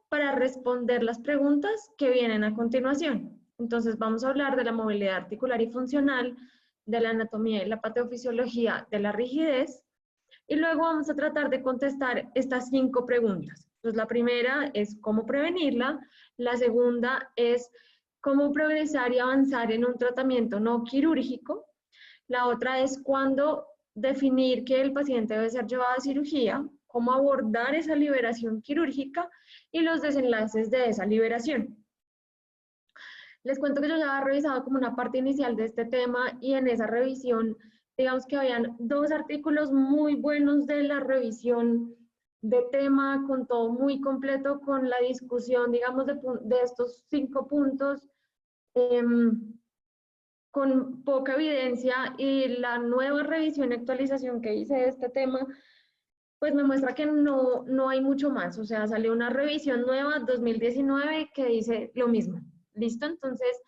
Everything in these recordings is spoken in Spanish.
para responder las preguntas que vienen a continuación. Entonces vamos a hablar de la movilidad articular y funcional, de la anatomía y la patofisiología de la rigidez, y luego vamos a tratar de contestar estas 5 preguntas. Entonces la primera es cómo prevenirla, la segunda es cómo progresar y avanzar en un tratamiento no quirúrgico, la otra es cuándo definir que el paciente debe ser llevado a cirugía, cómo abordar esa liberación quirúrgica y los desenlaces de esa liberación. Les cuento que yo ya había revisado como una parte inicial de este tema y en esa revisión, digamos que habían 2 artículos muy buenos de la revisión de tema, con todo muy completo, con la discusión, digamos, de estos 5 puntos, con poca evidencia, y la nueva revisión y actualización que hice de este tema, pues me muestra que no hay mucho más. O sea, salió una revisión nueva 2019 que dice lo mismo. ¿Listo? Entonces,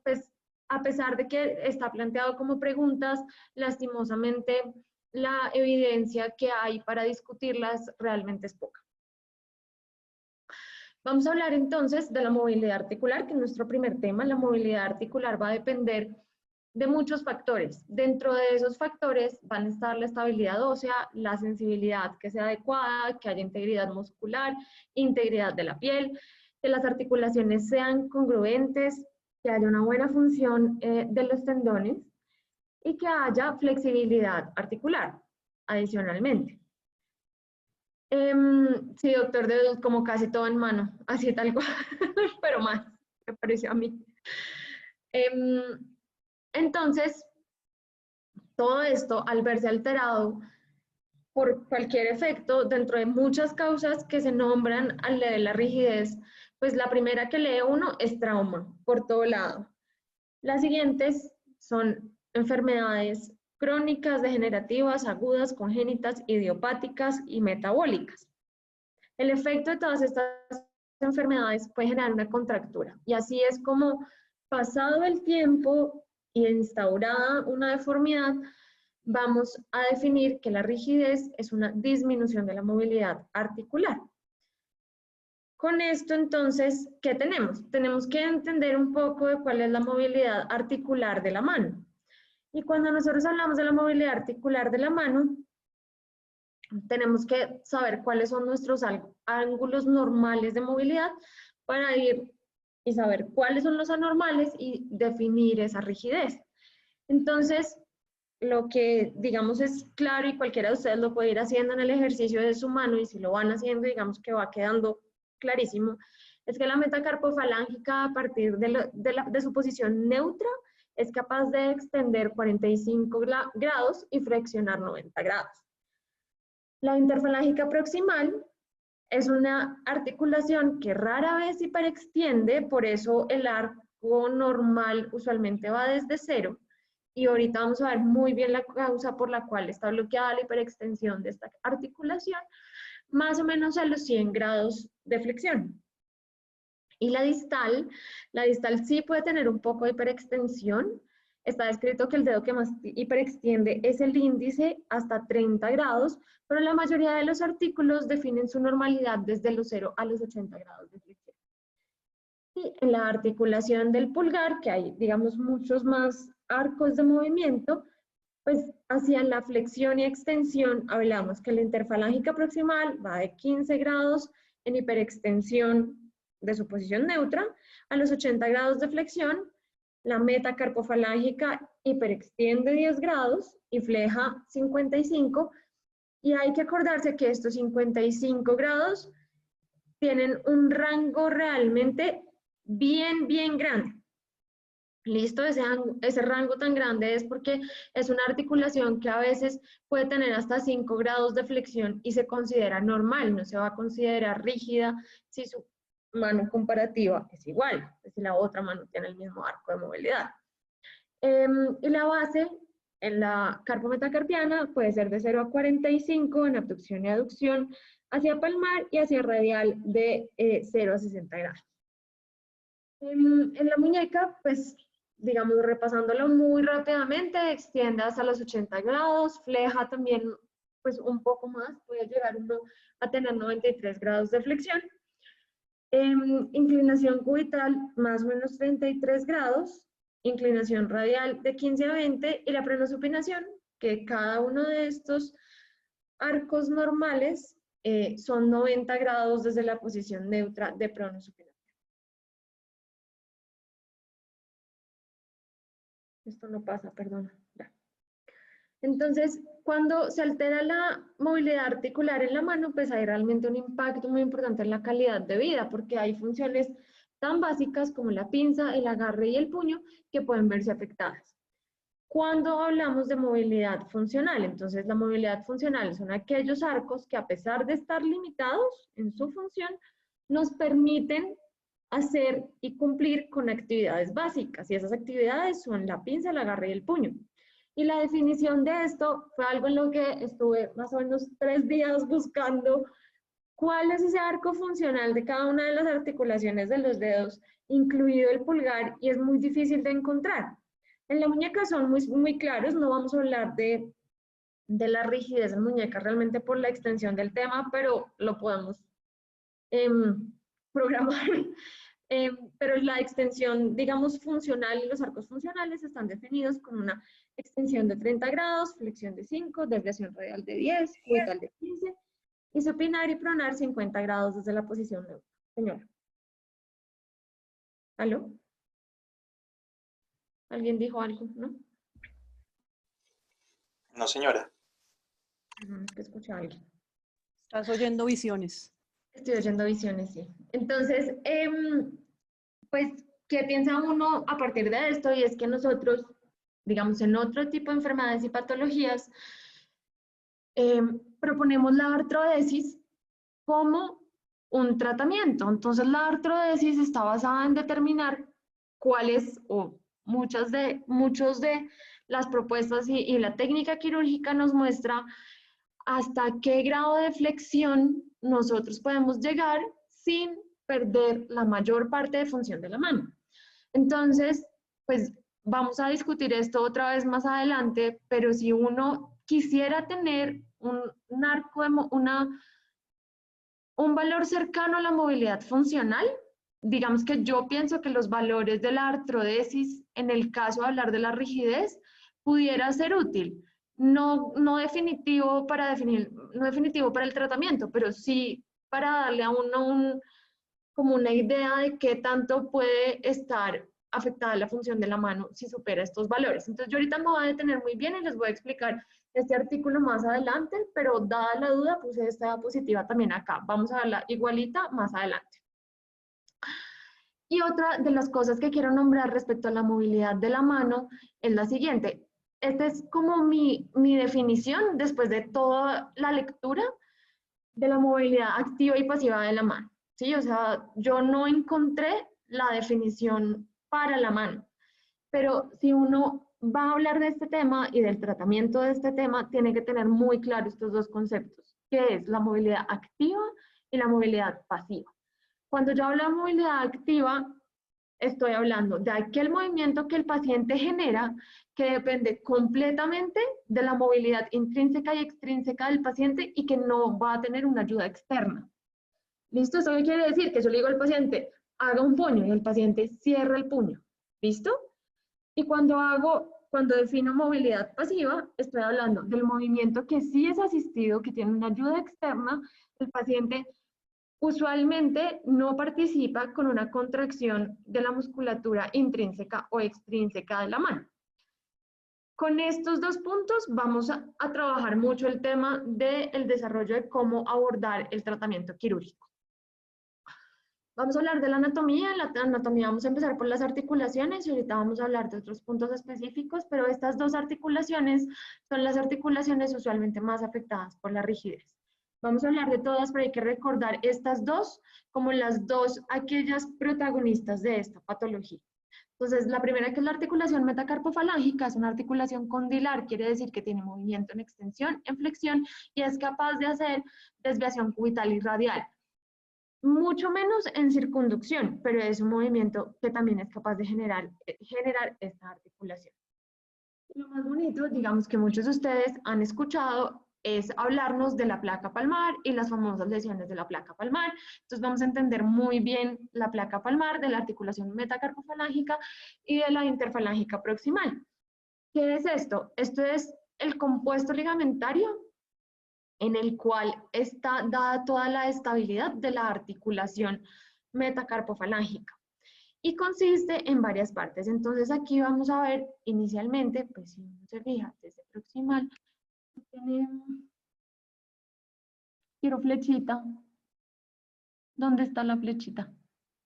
pues a pesar de que está planteado como preguntas, lastimosamente la evidencia que hay para discutirlas realmente es poca. Vamos a hablar entonces de la movilidad articular, que es nuestro primer tema. La movilidad articular va a depender de muchos factores. Dentro de esos factores van a estar la estabilidad ósea, la sensibilidad que sea adecuada, que haya integridad muscular, integridad de la piel, que las articulaciones sean congruentes, que haya una buena función de los tendones y que haya flexibilidad articular adicionalmente. Sí, doctor, de como casi todo en mano, así tal cual, pero más, me pareció a mí. Entonces, todo esto, al verse alterado por cualquier efecto, dentro de muchas causas que se nombran al de la rigidez, pues la primera que lee uno es trauma, por todo lado. Las siguientes son enfermedades crónicas, degenerativas, agudas, congénitas, idiopáticas y metabólicas. El efecto de todas estas enfermedades puede generar una contractura, y así es como, pasado el tiempo y instaurada una deformidad, vamos a definir que la rigidez es una disminución de la movilidad articular. Con esto, entonces, ¿qué tenemos? Tenemos que entender un poco de cuál es la movilidad articular de la mano. Y cuando nosotros hablamos de la movilidad articular de la mano, tenemos que saber cuáles son nuestros ángulos normales de movilidad para ir y saber cuáles son los anormales y definir esa rigidez. Entonces, lo que digamos es claro, y cualquiera de ustedes lo puede ir haciendo en el ejercicio de su mano, y si lo van haciendo, digamos que va quedando clarísimo, es que la metacarpofalángica, a partir de su posición neutra, es capaz de extender 45 grados y flexionar 90 grados. La interfalángica proximal es una articulación que rara vez hiperextiende, por eso el arco normal usualmente va desde 0, y ahorita vamos a ver muy bien la causa por la cual está bloqueada la hiperextensión de esta articulación, más o menos a los 100 grados de flexión. Y la distal sí puede tener un poco de hiperextensión. Está descrito que el dedo que más hiperextiende es el índice, hasta 30 grados, pero la mayoría de los artículos definen su normalidad desde los 0 a los 80 grados de flexión. Y en la articulación del pulgar, que hay, digamos, muchos más arcos de movimiento, pues hacia la flexión y extensión hablamos que la interfalángica proximal va de 15 grados en hiperextensión de su posición neutra a los 80 grados de flexión. La metacarpofalángica hiperextiende 10 grados y fleja 55, y hay que acordarse que estos 55 grados tienen un rango realmente bien grande. Listo, ese rango tan grande es porque es una articulación que a veces puede tener hasta 5 grados de flexión y se considera normal, no se va a considerar rígida si su mano comparativa es igual, si la otra mano tiene el mismo arco de movilidad. Y la base en la carpometacarpiana puede ser de 0 a 45 en abducción y aducción, hacia palmar y hacia radial de 0 a 60 grados. En la muñeca, pues, digamos, repasándolo muy rápidamente, extiende hasta los 80 grados, fleja también, pues, un poco más, puede llegar uno a tener 93 grados de flexión. Inclinación cubital más o menos 33 grados, inclinación radial de 15 a 20 y la pronosupinación, que cada uno de estos arcos normales son 90 grados desde la posición neutra de pronosupinación. Esto no pasa, perdona. Ya. Entonces, cuando se altera la movilidad articular en la mano, pues hay realmente un impacto muy importante en la calidad de vida, porque hay funciones tan básicas como la pinza, el agarre y el puño que pueden verse afectadas. Cuando hablamos de movilidad funcional, entonces la movilidad funcional son aquellos arcos que a pesar de estar limitados en su función, nos permiten hacer y cumplir con actividades básicas, y esas actividades son la pinza, el agarre y el puño. Y la definición de esto fue algo en lo que estuve más o menos 3 días buscando cuál es ese arco funcional de cada una de las articulaciones de los dedos, incluido el pulgar, y es muy difícil de encontrar. En la muñeca son muy claros, no vamos a hablar de la rigidez en muñeca realmente por la extensión del tema, pero lo podemos programar. Pero la extensión, digamos, funcional y los arcos funcionales están definidos con una extensión de 30 grados, flexión de 5, desviación radial de 10, cubital de 15, y supinar y pronar 50 grados desde la posición neutra. Señora. ¿Aló? ¿Alguien dijo algo? ¿No? No, señora. Es que escuché a alguien. Estás oyendo visiones. Estoy oyendo visiones, sí. Entonces, pues, ¿qué piensa uno a partir de esto? Y es que nosotros, digamos, en otro tipo de enfermedades y patologías, proponemos la artrodesis como un tratamiento. Entonces, la artrodesis está basada en determinar cuáles o muchos de las propuestas y la técnica quirúrgica nos muestra hasta qué grado de flexión nosotros podemos llegar sin perder la mayor parte de función de la mano. Entonces, pues vamos a discutir esto otra vez más adelante, pero si uno quisiera tener un arco, un valor cercano a la movilidad funcional, digamos que yo pienso que los valores de la artrodesis, en el caso de hablar de la rigidez, pudiera ser útil. No definitivo para definir, no definitivo para el tratamiento, pero sí para darle a uno como una idea de qué tanto puede estar afectada la función de la mano si supera estos valores. Entonces yo ahorita me voy a detener muy bien y les voy a explicar este artículo más adelante, pero dada la duda puse esta diapositiva también acá. Vamos a verla igualita más adelante. Y otra de las cosas que quiero nombrar respecto a la movilidad de la mano es la siguiente. Esta es como mi definición después de toda la lectura de la movilidad activa y pasiva de la mano. ¿Sí? O sea, yo no encontré la definición para la mano, pero si uno va a hablar de este tema y del tratamiento de este tema, tiene que tener muy claro estos dos conceptos, que es la movilidad activa y la movilidad pasiva. Cuando yo hablo de movilidad activa, estoy hablando de aquel movimiento que el paciente genera que depende completamente de la movilidad intrínseca y extrínseca del paciente y que no va a tener una ayuda externa. ¿Listo? ¿Eso qué quiere decir? Que yo le digo al paciente, haga un puño y el paciente cierra el puño. ¿Listo? Y cuando defino movilidad pasiva, estoy hablando del movimiento que sí es asistido, que tiene una ayuda externa, el paciente usualmente no participa con una contracción de la musculatura intrínseca o extrínseca de la mano. Con estos dos puntos vamos a trabajar mucho el tema del desarrollo de cómo abordar el tratamiento quirúrgico. Vamos a hablar de la anatomía. En la anatomía vamos a empezar por las articulaciones y ahorita vamos a hablar de otros puntos específicos, pero estas dos articulaciones son las articulaciones usualmente más afectadas por la rigidez. Vamos a hablar de todas, pero hay que recordar estas dos como las dos, aquellas protagonistas de esta patología. Entonces, la primera, que es la articulación metacarpofalángica, es una articulación condilar, quiere decir que tiene movimiento en extensión, en flexión y es capaz de hacer desviación cubital y radial. Mucho menos en circunducción, pero es un movimiento que también es capaz de generar esta articulación. Lo más bonito, digamos que muchos de ustedes han escuchado es hablarnos de la placa palmar y las famosas lesiones de la placa palmar. Entonces vamos a entender muy bien la placa palmar, de la articulación metacarpofalángica y de la interfalángica proximal. ¿Qué es esto? Esto es el compuesto ligamentario en el cual está dada toda la estabilidad de la articulación metacarpofalángica y consiste en varias partes. Entonces aquí vamos a ver inicialmente, pues si uno se fija desde proximal, tenemos, quiero flechita. ¿Dónde está la flechita?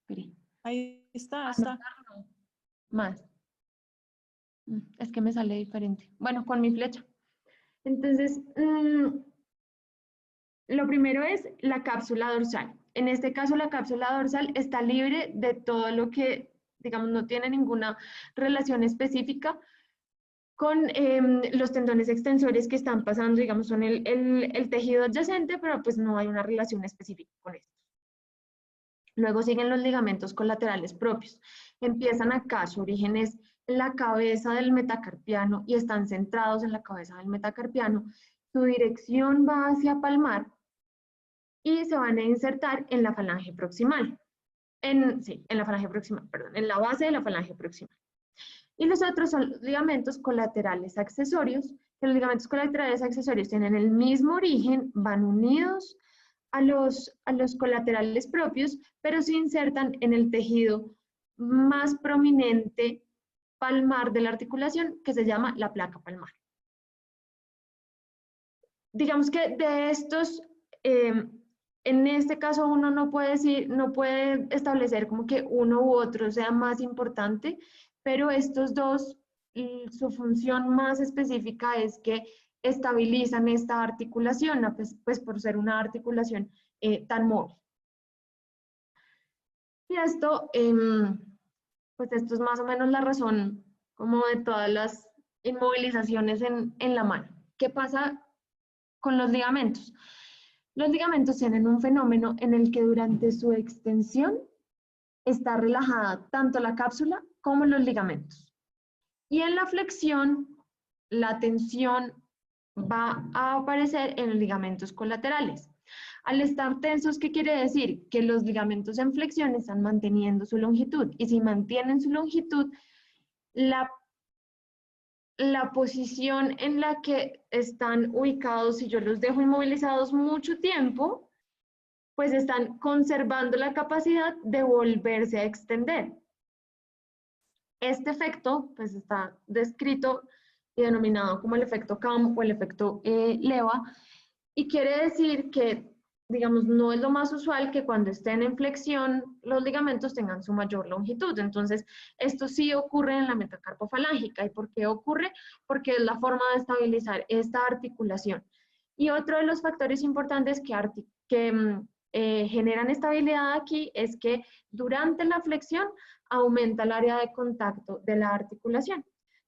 Espere. Ahí está, está. Anotar no. Más. Es que me sale diferente. Bueno, con mi flecha. Entonces, lo primero es la cápsula dorsal. En este caso, la cápsula dorsal está libre de todo lo que, digamos, no tiene ninguna relación específica con los tendones extensores que están pasando, digamos, son el tejido adyacente, pero pues no hay una relación específica con esto. Luego siguen los ligamentos colaterales propios. Empiezan acá, su origen es en la cabeza del metacarpiano y están centrados en la cabeza del metacarpiano. Su dirección va hacia palmar y se van a insertar en la falange proximal. En la falange proximal, perdón, en la base de la falange proximal. Y los otros son los ligamentos colaterales accesorios, que los ligamentos colaterales accesorios tienen el mismo origen, van unidos a los colaterales propios, pero se insertan en el tejido más prominente palmar de la articulación, que se llama la placa palmar. Digamos que de estos, en este caso uno no puede decir, no puede establecer como que uno u otro sea más importante, pero estos dos, su función más específica es que estabilizan esta articulación, pues por ser una articulación tan móvil. Y esto, pues esto es más o menos la razón como de todas las inmovilizaciones en la mano. ¿Qué pasa con los ligamentos? Los ligamentos tienen un fenómeno en el que durante su extensión está relajada tanto la cápsula como los ligamentos. Y en la flexión, la tensión va a aparecer en los ligamentos colaterales. Al estar tensos, ¿qué quiere decir? Que los ligamentos en flexión están manteniendo su longitud. Y si mantienen su longitud, la posición en la que están ubicados, si yo los dejo inmovilizados mucho tiempo, pues están conservando la capacidad de volverse a extender. Este efecto pues está descrito y denominado como el efecto Camp o el efecto Leva, y quiere decir que, digamos, no es lo más usual que cuando estén en flexión los ligamentos tengan su mayor longitud. Entonces, esto sí ocurre en la metacarpofalángica. ¿Y por qué ocurre? Porque es la forma de estabilizar esta articulación. Y otro de los factores importantes que generan estabilidad aquí es que durante la flexión aumenta el área de contacto de la articulación.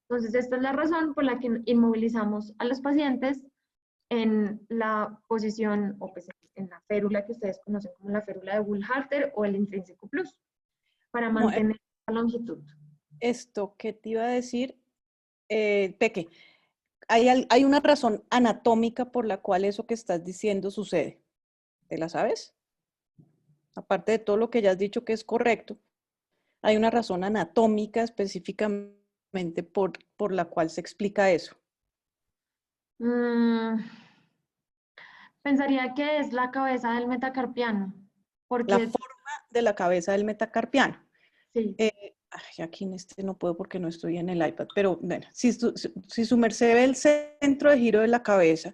Entonces, esta es la razón por la que inmovilizamos a los pacientes en la posición o pues en la férula que ustedes conocen como la férula de Woolharter o el intrínseco plus, para No, mantener la longitud. esto que te iba a decir, Peque, hay una razón anatómica por la cual eso que estás diciendo sucede. ¿Te la sabes? Aparte de todo lo que ya has dicho que es correcto, hay una razón anatómica específicamente por la cual se explica eso. Pensaría que es la cabeza del metacarpiano, La porque forma de la cabeza del metacarpiano. sí. Aquí en este no puedo porque no estoy en el iPad, pero bueno, si su merced ve el centro de giro de la cabeza,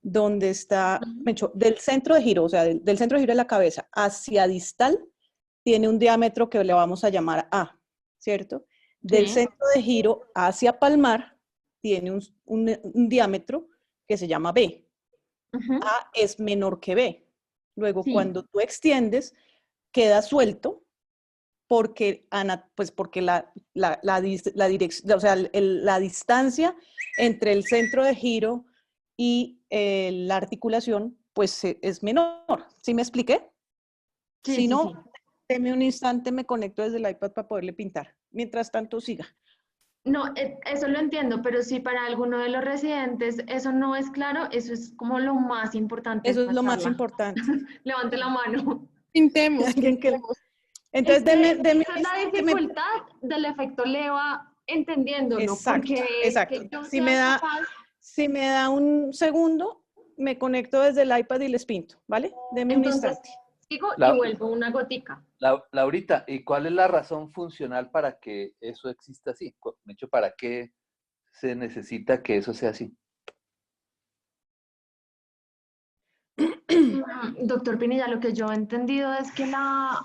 donde está, del centro de giro, o sea, del centro de giro de la cabeza hacia distal, tiene un diámetro que le vamos a llamar A, ¿cierto? Del Sí. centro de giro hacia palmar, tiene un diámetro que se llama B. A es menor que B. Luego, Sí. cuando tú extiendes, queda suelto porque, pues porque la dirección, o sea, la distancia entre el centro de giro y la articulación, pues es menor. ¿Sí me expliqué? Sí, Si sí, no, sí. deme un instante, me conecto desde el iPad para poderle pintar. Mientras tanto, siga. No, eso lo entiendo, pero si para alguno de los residentes eso no es claro, eso es como lo más importante de Eso es esta lo más charla. importante. Levante la mano. Pintemos, Alguien que... pintemos. Entonces, deme Esa un es la instante, dificultad del efecto Leva entendiéndolo, exacto, porque es exacto. que yo Si me sea da, capaz. si me da un segundo, me conecto desde el iPad y les pinto, ¿vale? Deme un Entonces, instante. sigo y La, vuelvo una gotica. Laurita, ¿y cuál es la razón funcional para que eso exista así? De hecho, ¿para qué se necesita que eso sea así? Doctor Pinilla, lo que yo he entendido es que la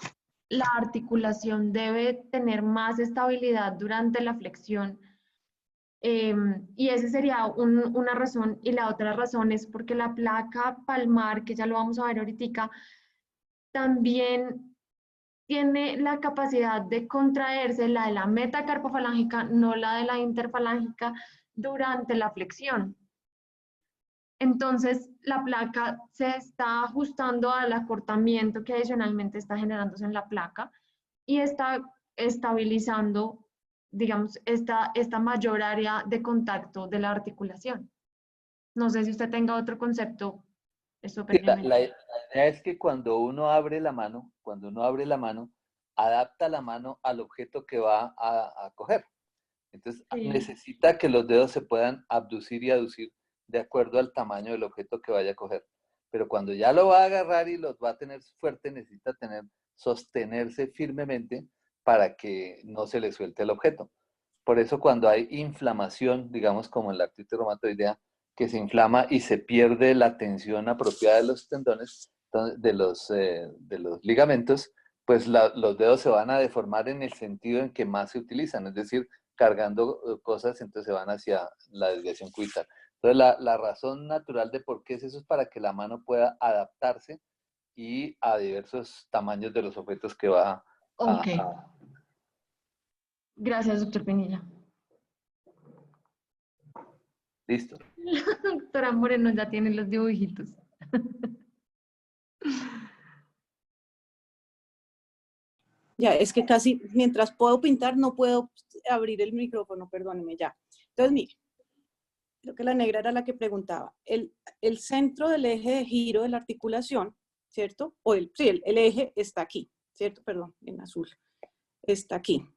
articulación debe tener más estabilidad durante la flexión. Y esa sería una razón. Y la otra razón es porque la placa palmar, que ya lo vamos a ver ahorita, también tiene la capacidad de contraerse, la de la metacarpofalángica, no la de la interfalángica, durante la flexión. Entonces, la placa se está ajustando al acortamiento que adicionalmente está generándose en la placa y está estabilizando, digamos, esta mayor área de contacto de la articulación. No sé si usted tenga otro concepto, es súper Sí, bienvenido. la idea es que cuando uno abre la mano, adapta la mano al objeto que va a coger. Entonces, Sí. necesita que los dedos se puedan abducir y aducir de acuerdo al tamaño del objeto que vaya a coger. Pero cuando ya lo va a agarrar y los va a tener fuerte, necesita sostenerse firmemente para que no se le suelte el objeto. Por eso cuando hay inflamación, digamos como en la artritis reumatoidea, que se inflama y se pierde la tensión apropiada de los tendones, de los ligamentos, pues los dedos se van a deformar en el sentido en que más se utilizan, es decir, cargando cosas, entonces se van hacia la desviación cubital. Entonces la razón natural de por qué es eso es para que la mano pueda adaptarse y a diversos tamaños de los objetos que va Ok. Gracias, doctor Pinilla. Listo. La doctora Moreno ya tiene los dibujitos. Ya, es que casi, mientras puedo pintar, no puedo abrir el micrófono, perdóneme ya. Entonces, mire, creo que la negra era la que preguntaba. El centro del eje de giro de la articulación, ¿cierto? O sí, el eje está aquí, ¿cierto? Perdón, en azul. Está aquí.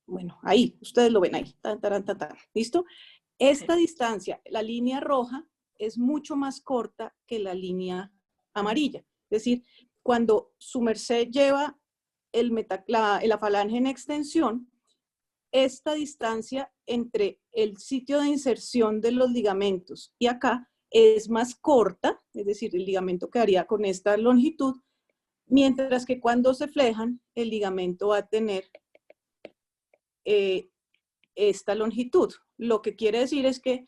Bueno, ahí, ustedes lo ven ahí. Tan, taran, tan, tan. ¿Listo? Esta distancia, la línea roja, es mucho más corta que la línea amarilla. Es decir, cuando su merced lleva la falange en extensión, esta distancia entre el sitio de inserción de los ligamentos y acá es más corta, es decir, el ligamento quedaría con esta longitud, mientras que cuando se flejan, el ligamento va a tener esta longitud. Lo que quiere decir es que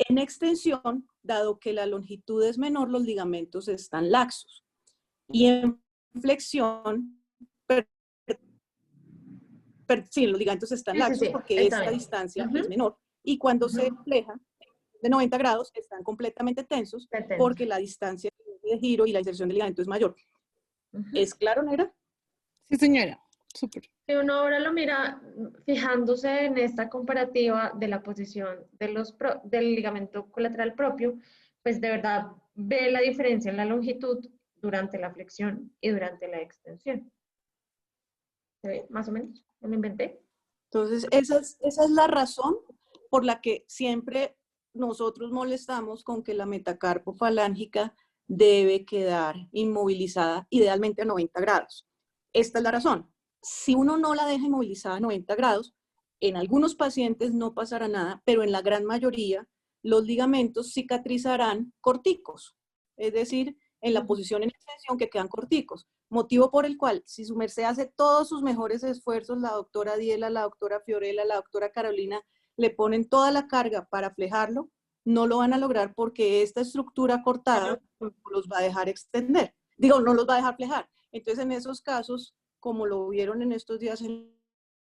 en extensión, dado que la longitud es menor, los ligamentos están laxos. Y en flexión, sí, los ligamentos están laxos porque Está esta bien. distancia es menor. Y cuando se flejan de 90 grados, están completamente tensos porque la distancia de giro y la inserción del ligamento es mayor. ¿Es claro, Negra? Sí, señora. Súper. Si uno ahora lo mira fijándose en esta comparativa de la posición del ligamento colateral propio, pues de verdad ve la diferencia en la longitud durante la flexión y durante la extensión. ¿Se ve? Más o menos, ¿me lo inventé? Entonces, esa es la razón por la que siempre nosotros molestamos con que la metacarpofalángica debe quedar inmovilizada, idealmente a 90 grados. Esta es la razón. Si uno no la deja inmovilizada a 90 grados, en algunos pacientes no pasará nada, pero en la gran mayoría los ligamentos cicatrizarán corticos, es decir, en la posición en extensión que quedan corticos. Motivo por el cual, si su merced hace todos sus mejores esfuerzos, la doctora Diela, la doctora Fiorella, la doctora Carolina, le ponen toda la carga para flejarlo, no lo van a lograr porque esta estructura cortada los va a dejar extender. Digo, no los va a dejar flejar. Entonces, en esos casos, como lo vieron en estos días en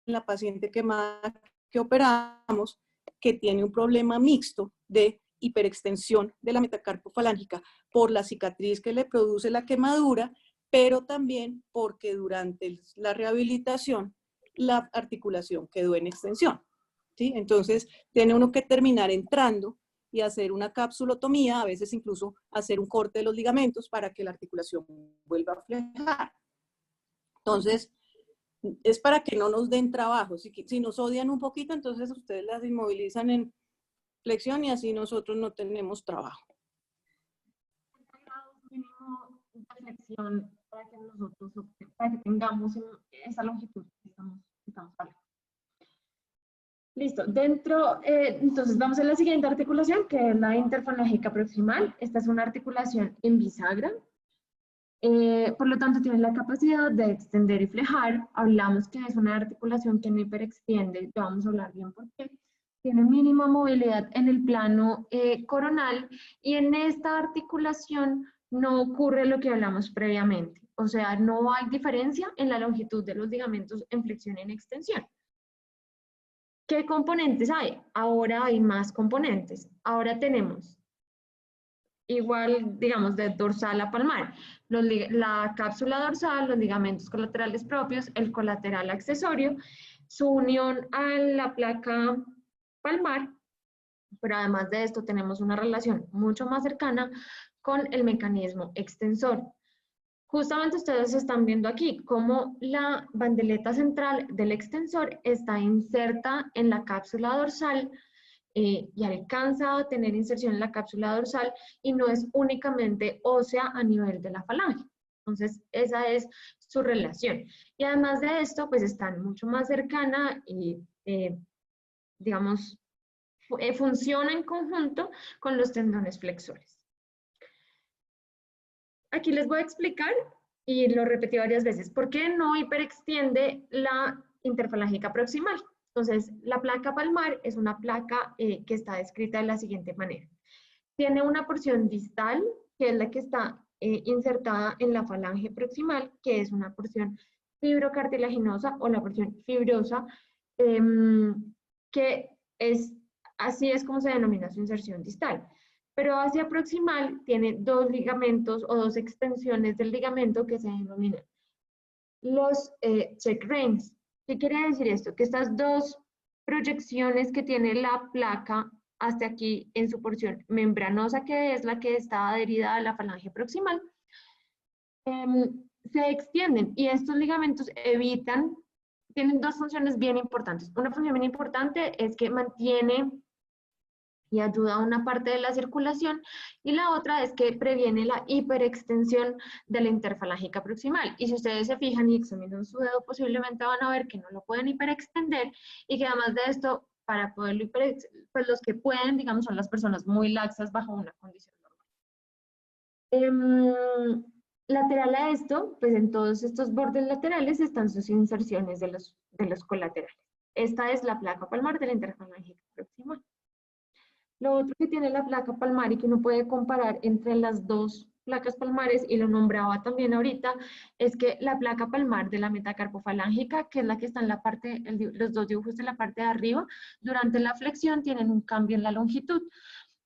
la paciente que operamos, que tiene un problema mixto de hiperextensión de la metacarpofalángica por la cicatriz que le produce la quemadura, pero también porque durante la rehabilitación la articulación quedó en extensión, ¿sí? Entonces, tiene uno que terminar entrando y hacer una capsulotomía, a veces incluso hacer un corte de los ligamentos para que la articulación vuelva a flejar. Entonces, es para que no nos den trabajo. Si nos odian un poquito, entonces ustedes las inmovilizan en flexión y así nosotros no tenemos trabajo. Mínimo de flexión para que nosotros, para que tengamos esa longitud que estamos hablando. Listo, entonces vamos a la siguiente articulación, que es la interfalangica proximal. Esta es una articulación en bisagra. Por lo tanto, tiene la capacidad de extender y flejar. Hablamos que es una articulación que no hiperextiende, ya vamos a hablar bien por qué. Tiene mínima movilidad en el plano coronal y en esta articulación no ocurre lo que hablamos previamente. O sea, no hay diferencia en la longitud de los ligamentos en flexión y en extensión. ¿Qué componentes hay? Ahora hay más componentes. Ahora tenemos igual, digamos, de dorsal a palmar. La cápsula dorsal, los ligamentos colaterales propios, el colateral accesorio, su unión a la placa palmar, pero además de esto tenemos una relación mucho más cercana con el mecanismo extensor. Justamente ustedes están viendo aquí cómo la bandeleta central del extensor está inserta en la cápsula dorsal y alcanza a tener inserción en la cápsula dorsal y no es únicamente ósea a nivel de la falange. Entonces, esa es su relación. Y además de esto, pues están mucho más cercana y, digamos, funciona en conjunto con los tendones flexores. Aquí les voy a explicar, y lo repetí varias veces, por qué no hiperextiende la interfalángica proximal. Entonces, la placa palmar es una placa que está descrita de la siguiente manera. Tiene una porción distal, que es la que está insertada en la falange proximal, que es una porción fibrocartilaginosa o la porción fibrosa, que así es como se denomina su inserción distal. Pero hacia proximal tiene dos ligamentos o dos extensiones del ligamento que se denominan los check reins. ¿Qué quiere decir esto? Que estas dos proyecciones que tiene la placa hasta aquí en su porción membranosa, que es la que está adherida a la falange proximal, se extienden y estos ligamentos tienen dos funciones bien importantes. Una función bien importante es que mantiene y ayuda a una parte de la circulación, y la otra es que previene la hiperextensión de la interfalángica proximal. Y si ustedes se fijan y examinan su dedo, posiblemente van a ver que no lo pueden hiperextender y que además de esto, para poderlo pues los que pueden, digamos, son las personas muy laxas bajo una condición normal. Lateral a esto, pues en todos estos bordes laterales están sus inserciones de los colaterales. Esta es la placa palmar de la interfalángica proximal. Lo otro que tiene la placa palmar y que uno puede comparar entre las dos placas palmares, y lo nombraba también ahorita, es que la placa palmar de la metacarpofalángica, que es la que está en la parte, los dos dibujos de la parte de arriba, durante la flexión tienen un cambio en la longitud,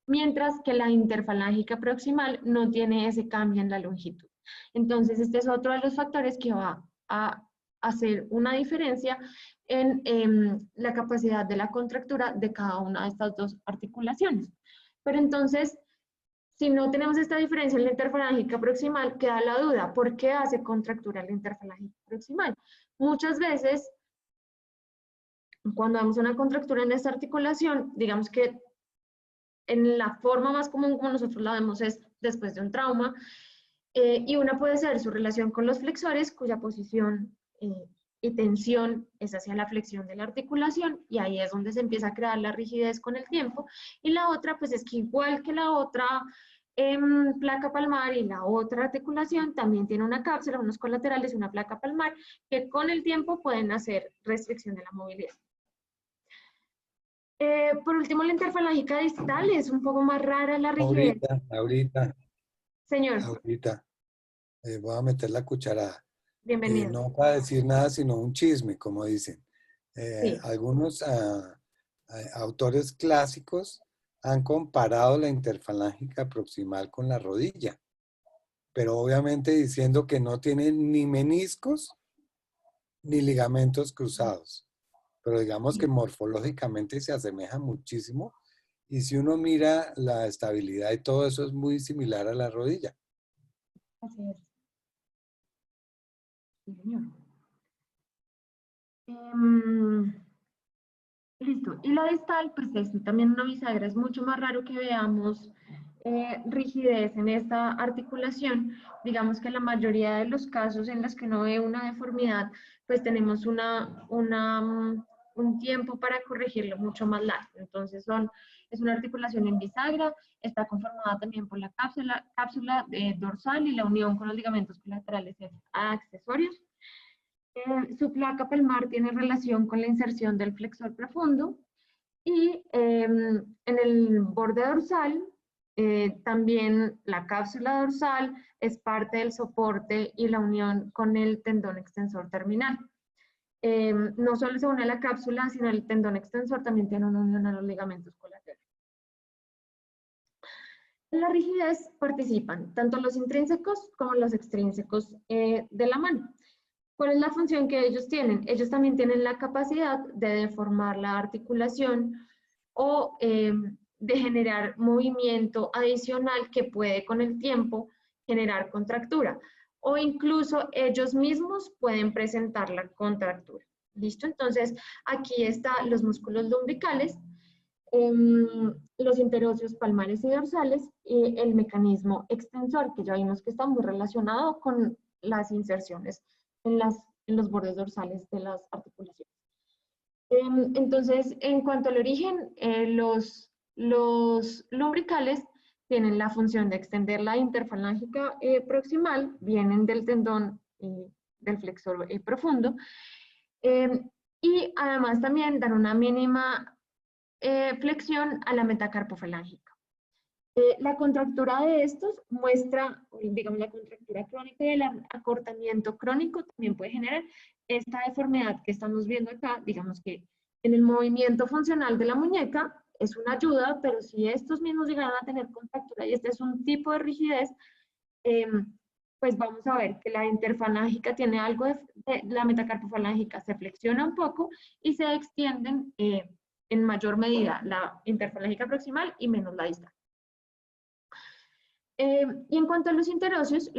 mientras que la interfalángica proximal no tiene ese cambio en la longitud. Entonces, este es otro de los factores que va a hacer una diferencia en la capacidad de la contractura de cada una de estas dos articulaciones. Pero entonces, si no tenemos esta diferencia en la interfalángica proximal, queda la duda, ¿por qué hace contractura la interfalángica proximal? Muchas veces, cuando vemos una contractura en esta articulación, digamos que en la forma más común como nosotros la vemos es después de un trauma, y una puede ser su relación con los flexores, cuya posición y tensión es hacia la flexión de la articulación, y ahí es donde se empieza a crear la rigidez con el tiempo. Y la otra, pues es que igual que la otra placa palmar y la otra articulación, también tiene una cápsula, unos colaterales y una placa palmar, que con el tiempo pueden hacer restricción de la movilidad. Por último, la interfalángica distal es un poco más rara la rigidez. Ahorita, Señor, voy a meter la cucharada. bienvenido. No para decir nada, sino un chisme, como dicen. Sí. Algunos autores clásicos han comparado la interfalángica proximal con la rodilla, pero obviamente diciendo que no tiene ni meniscos ni ligamentos cruzados. Pero digamos que morfológicamente se asemeja muchísimo. Y si uno mira la estabilidad y todo eso es muy similar a la rodilla. Así es. Sí, señor. Listo. Y la distal, pues es también una bisagra. Es mucho más raro que veamos rigidez en esta articulación. Digamos que la mayoría de los casos en los que no ve una deformidad, pues tenemos un tiempo para corregirlo mucho más largo. Entonces es una articulación en bisagra, está conformada también por la cápsula dorsal y la unión con los ligamentos colaterales accesorios. Su placa palmar tiene relación con la inserción del flexor profundo y en el borde dorsal también la cápsula dorsal es parte del soporte y la unión con el tendón extensor terminal. No solo se une a la cápsula, sino el tendón extensor también tiene una unión a los ligamentos colaterales. En la rigidez participan tanto los intrínsecos como los extrínsecos de la mano. ¿Cuál es la función que ellos tienen? Ellos también tienen la capacidad de deformar la articulación o de generar movimiento adicional que puede con el tiempo generar contractura. O incluso ellos mismos pueden presentar la contractura. ¿Listo? Entonces, aquí están los músculos lumbricales, los interóseos palmares y dorsales y el mecanismo extensor, que ya vimos que está muy relacionado con las inserciones en los bordes dorsales de las articulaciones. Entonces, en cuanto al origen, los lumbricales tienen la función de extender la interfalángica proximal, vienen del tendón del flexor profundo, y además también dan una mínima flexión a la metacarpofalángica. La contractura de estos muestra, digamos, la contractura crónica y el acortamiento crónico también puede generar esta deformidad que estamos viendo acá. Digamos que en el movimiento funcional de la muñeca es una ayuda, pero si estos mismos llegan a tener contractura y este es un tipo de rigidez, pues vamos a ver que la interfalángica tiene algo la metacarpofalángica se flexiona un poco y se extienden en mayor medida la interfalángica proximal y menos la distal. Y en cuanto a los interóseos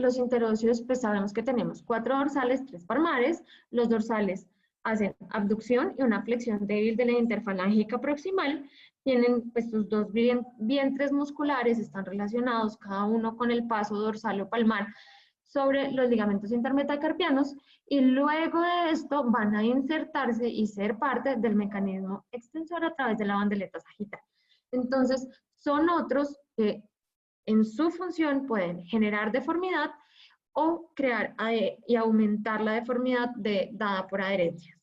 pues sabemos que tenemos 4 dorsales, 3 palmares. Los dorsales hacen abducción y una flexión débil de la interfalángica proximal. Tienen pues sus 2 vientres musculares, están relacionados cada uno con el paso dorsal o palmar sobre los ligamentos intermetacarpianos y luego de esto van a insertarse y ser parte del mecanismo extensor a través de la bandeleta sagital. Entonces, son otros que en su función pueden generar deformidad o crear y aumentar la deformidad dada por adherencias.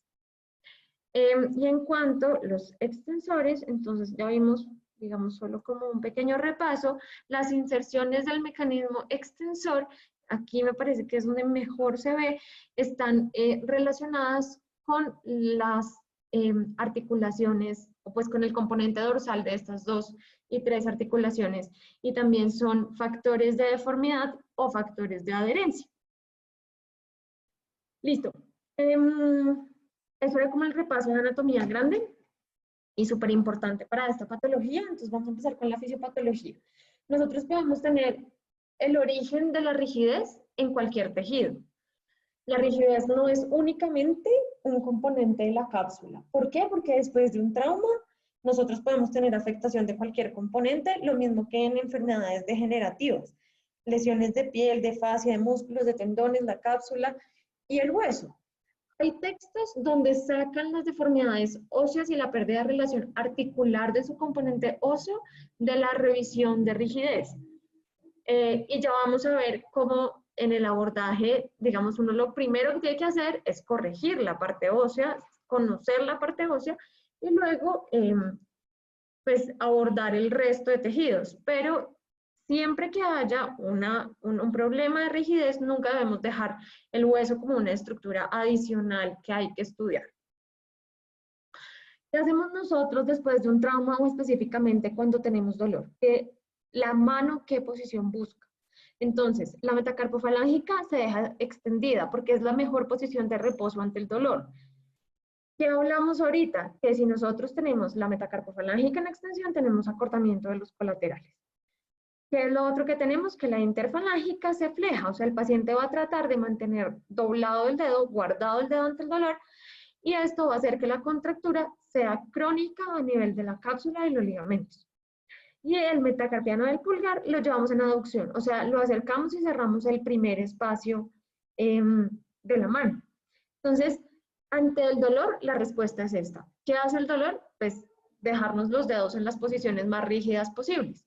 Y en cuanto a los extensores, entonces ya vimos, digamos, solo como un pequeño repaso, las inserciones del mecanismo extensor, aquí me parece que es donde mejor se ve, están relacionadas con las articulaciones, o pues con el componente dorsal de estas 2 y 3 articulaciones, y también son factores de deformidad o factores de adherencia. Listo. Eso era como el repaso de anatomía grande y súper importante para esta patología. Entonces vamos a empezar con la fisiopatología. Nosotros podemos tener el origen de la rigidez en cualquier tejido. La rigidez no es únicamente un componente de la cápsula. ¿Por qué? Porque después de un trauma, nosotros podemos tener afectación de cualquier componente, lo mismo que en enfermedades degenerativas. Lesiones de piel, de fascia, de músculos, de tendones, la cápsula y el hueso. Hay textos donde sacan las deformidades óseas y la pérdida de relación articular de su componente óseo de la revisión de rigidez. Y ya vamos a ver cómo en el abordaje, digamos, uno lo primero que tiene que hacer es corregir la parte ósea, conocer la parte ósea y luego pues abordar el resto de tejidos. Pero siempre que haya un problema de rigidez, nunca debemos dejar el hueso como una estructura adicional que hay que estudiar. ¿Qué hacemos nosotros después de un trauma o específicamente cuando tenemos dolor? La mano, ¿qué posición busca? Entonces, la metacarpofalángica se deja extendida porque es la mejor posición de reposo ante el dolor. ¿Qué hablamos ahorita? Que si nosotros tenemos la metacarpofalángica en extensión, tenemos acortamiento de los colaterales. ¿Qué es lo otro que tenemos? Que la interfalángica se fleja, o sea, el paciente va a tratar de mantener doblado el dedo, guardado el dedo ante el dolor, y esto va a hacer que la contractura sea crónica a nivel de la cápsula y los ligamentos. Y el metacarpiano del pulgar lo llevamos en aducción, o sea, lo acercamos y cerramos el primer espacio de la mano. Entonces, ante el dolor, la respuesta es esta. ¿Qué hace el dolor? Pues dejarnos los dedos en las posiciones más rígidas posibles.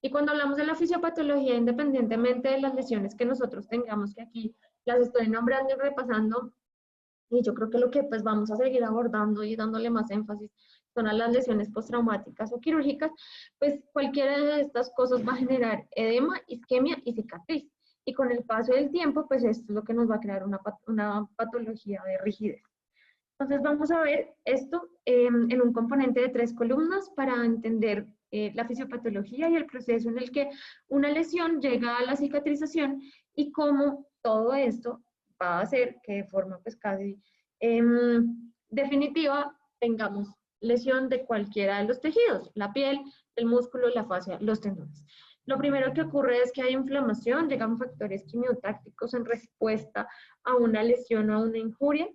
Y cuando hablamos de la fisiopatología, independientemente de las lesiones que nosotros tengamos, que aquí las estoy nombrando y repasando, y yo creo que lo que pues vamos a seguir abordando y dándole más énfasis son a las lesiones postraumáticas o quirúrgicas, pues cualquiera de estas cosas va a generar edema, isquemia y cicatriz. Y con el paso del tiempo, pues esto es lo que nos va a crear una patología de rigidez. Entonces vamos a ver esto en un componente de 3 columnas para entender la fisiopatología y el proceso en el que una lesión llega a la cicatrización y cómo todo esto va a hacer que de forma pues casi definitiva tengamos lesión de cualquiera de los tejidos, la piel, el músculo, la fascia, los tendones. Lo primero que ocurre es que hay inflamación, llegan factores quimiotácticos en respuesta a una lesión o a una injuria.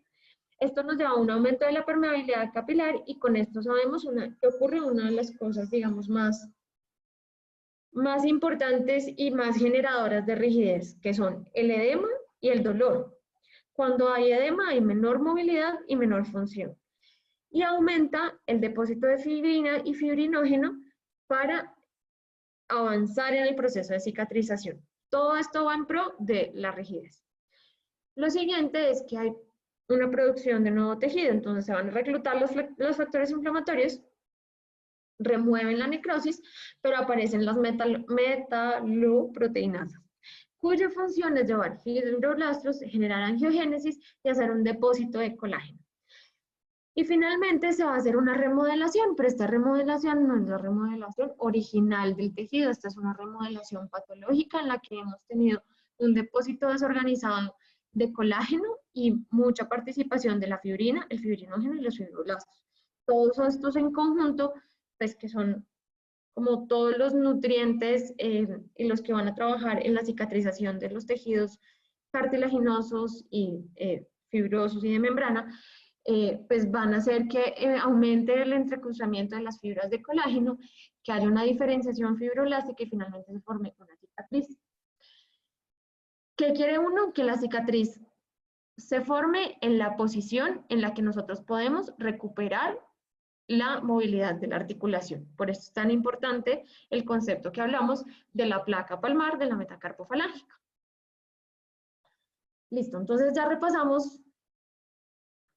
Esto nos lleva a un aumento de la permeabilidad capilar y con esto sabemos que ocurre una de las cosas, digamos, más importantes y más generadoras de rigidez, que son el edema y el dolor. Cuando hay edema hay menor movilidad y menor función. Y aumenta el depósito de fibrina y fibrinógeno para avanzar en el proceso de cicatrización. Todo esto va en pro de la rigidez. Lo siguiente es que hay una producción de nuevo tejido, entonces se van a reclutar los factores inflamatorios, remueven la necrosis, pero aparecen las metaloproteinasas, cuya función es llevar fibroblastos, generar angiogénesis y hacer un depósito de colágeno. Y finalmente se va a hacer una remodelación, pero esta remodelación no es la remodelación original del tejido, esta es una remodelación patológica en la que hemos tenido un depósito desorganizado de colágeno y mucha participación de la fibrina, el fibrinógeno y los fibroblastos. Todos estos en conjunto, pues que son como todos los nutrientes y los que van a trabajar en la cicatrización de los tejidos cartilaginosos y fibrosos y de membrana, pues van a hacer que aumente el entrecruzamiento de las fibras de colágeno, que haya una diferenciación fibroblástica y finalmente se forme una cicatriz. ¿Qué quiere uno? Que la cicatriz se forme en la posición en la que nosotros podemos recuperar la movilidad de la articulación. Por eso es tan importante el concepto que hablamos de la placa palmar de la metacarpofalángica. Listo, entonces ya repasamos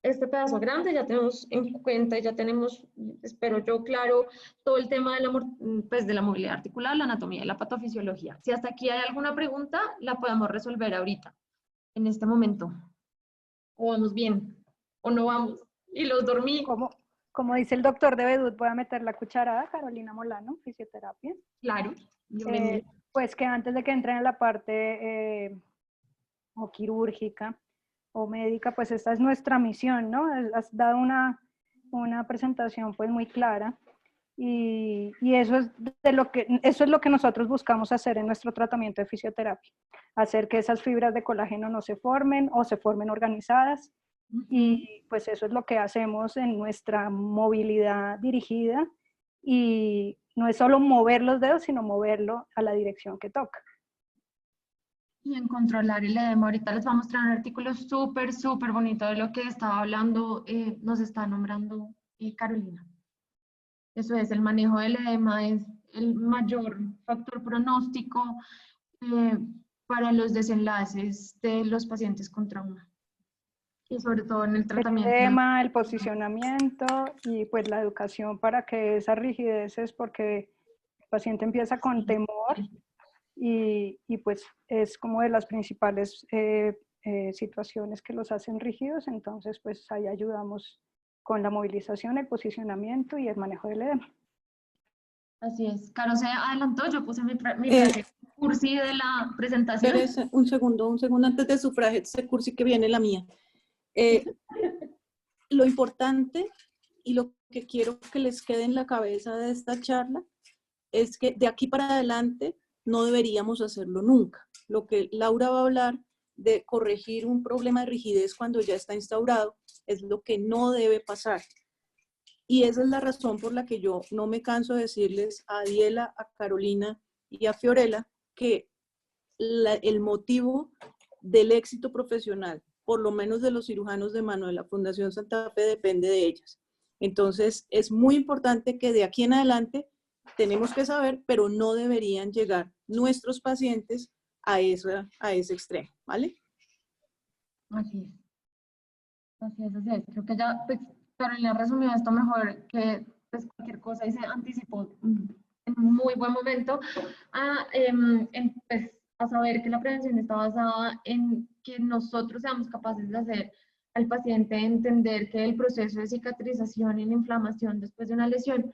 este pedazo grande, ya tenemos en cuenta, ya tenemos, espero yo, claro, todo el tema de la movilidad articular, la anatomía y la patofisiología. Si hasta aquí hay alguna pregunta, la podemos resolver ahorita, en este momento. O vamos bien, o no vamos, y los dormí. Como dice el doctor de Bedut, voy a meter la cucharada, Carolina Molano, fisioterapia. Claro, pues que antes de que entren en la parte o quirúrgica o médica, pues esta es nuestra misión, ¿no? Has dado una presentación pues muy clara y eso es lo que nosotros buscamos hacer en nuestro tratamiento de fisioterapia, hacer que esas fibras de colágeno no se formen o se formen organizadas. Y pues eso es lo que hacemos en nuestra movilidad dirigida y no es solo mover los dedos, sino moverlo a la dirección que toca. Y en controlar el edema, ahorita les voy a mostrar un artículo súper bonito de lo que estaba hablando, nos está nombrando Carolina. Eso es, el manejo del edema es el mayor factor pronóstico para los desenlaces de los pacientes con trauma. Y sobre todo en el tratamiento. El edema, el posicionamiento y pues la educación para que esa rigidez es porque el paciente empieza con temor y pues es como de las principales situaciones que los hacen rígidos, entonces pues ahí ayudamos con la movilización, el posicionamiento y el manejo del edema. Así es. Caro se adelantó, yo puse mi frase cursi de la presentación. Espérese un segundo antes de su frase cursi que viene la mía. Lo importante y lo que quiero que les quede en la cabeza de esta charla es que de aquí para adelante no deberíamos hacerlo nunca. Lo que Laura va a hablar de corregir un problema de rigidez cuando ya está instaurado es lo que no debe pasar. Y esa es la razón por la que yo no me canso de decirles a Diela, a Carolina y a Fiorella que el motivo del éxito profesional, por lo menos de los cirujanos de mano de la Fundación Santa Fe, depende de ellas. Entonces, es muy importante que de aquí en adelante tenemos que saber, pero no deberían llegar nuestros pacientes a ese extremo, ¿vale? Así es. Así es, así es. Creo que ya, pues, Carolina resumió esto mejor que pues, cualquier cosa y se anticipó en un muy buen momento pues, a saber que la prevención está basada en que nosotros seamos capaces de hacer al paciente entender que el proceso de cicatrización y la inflamación después de una lesión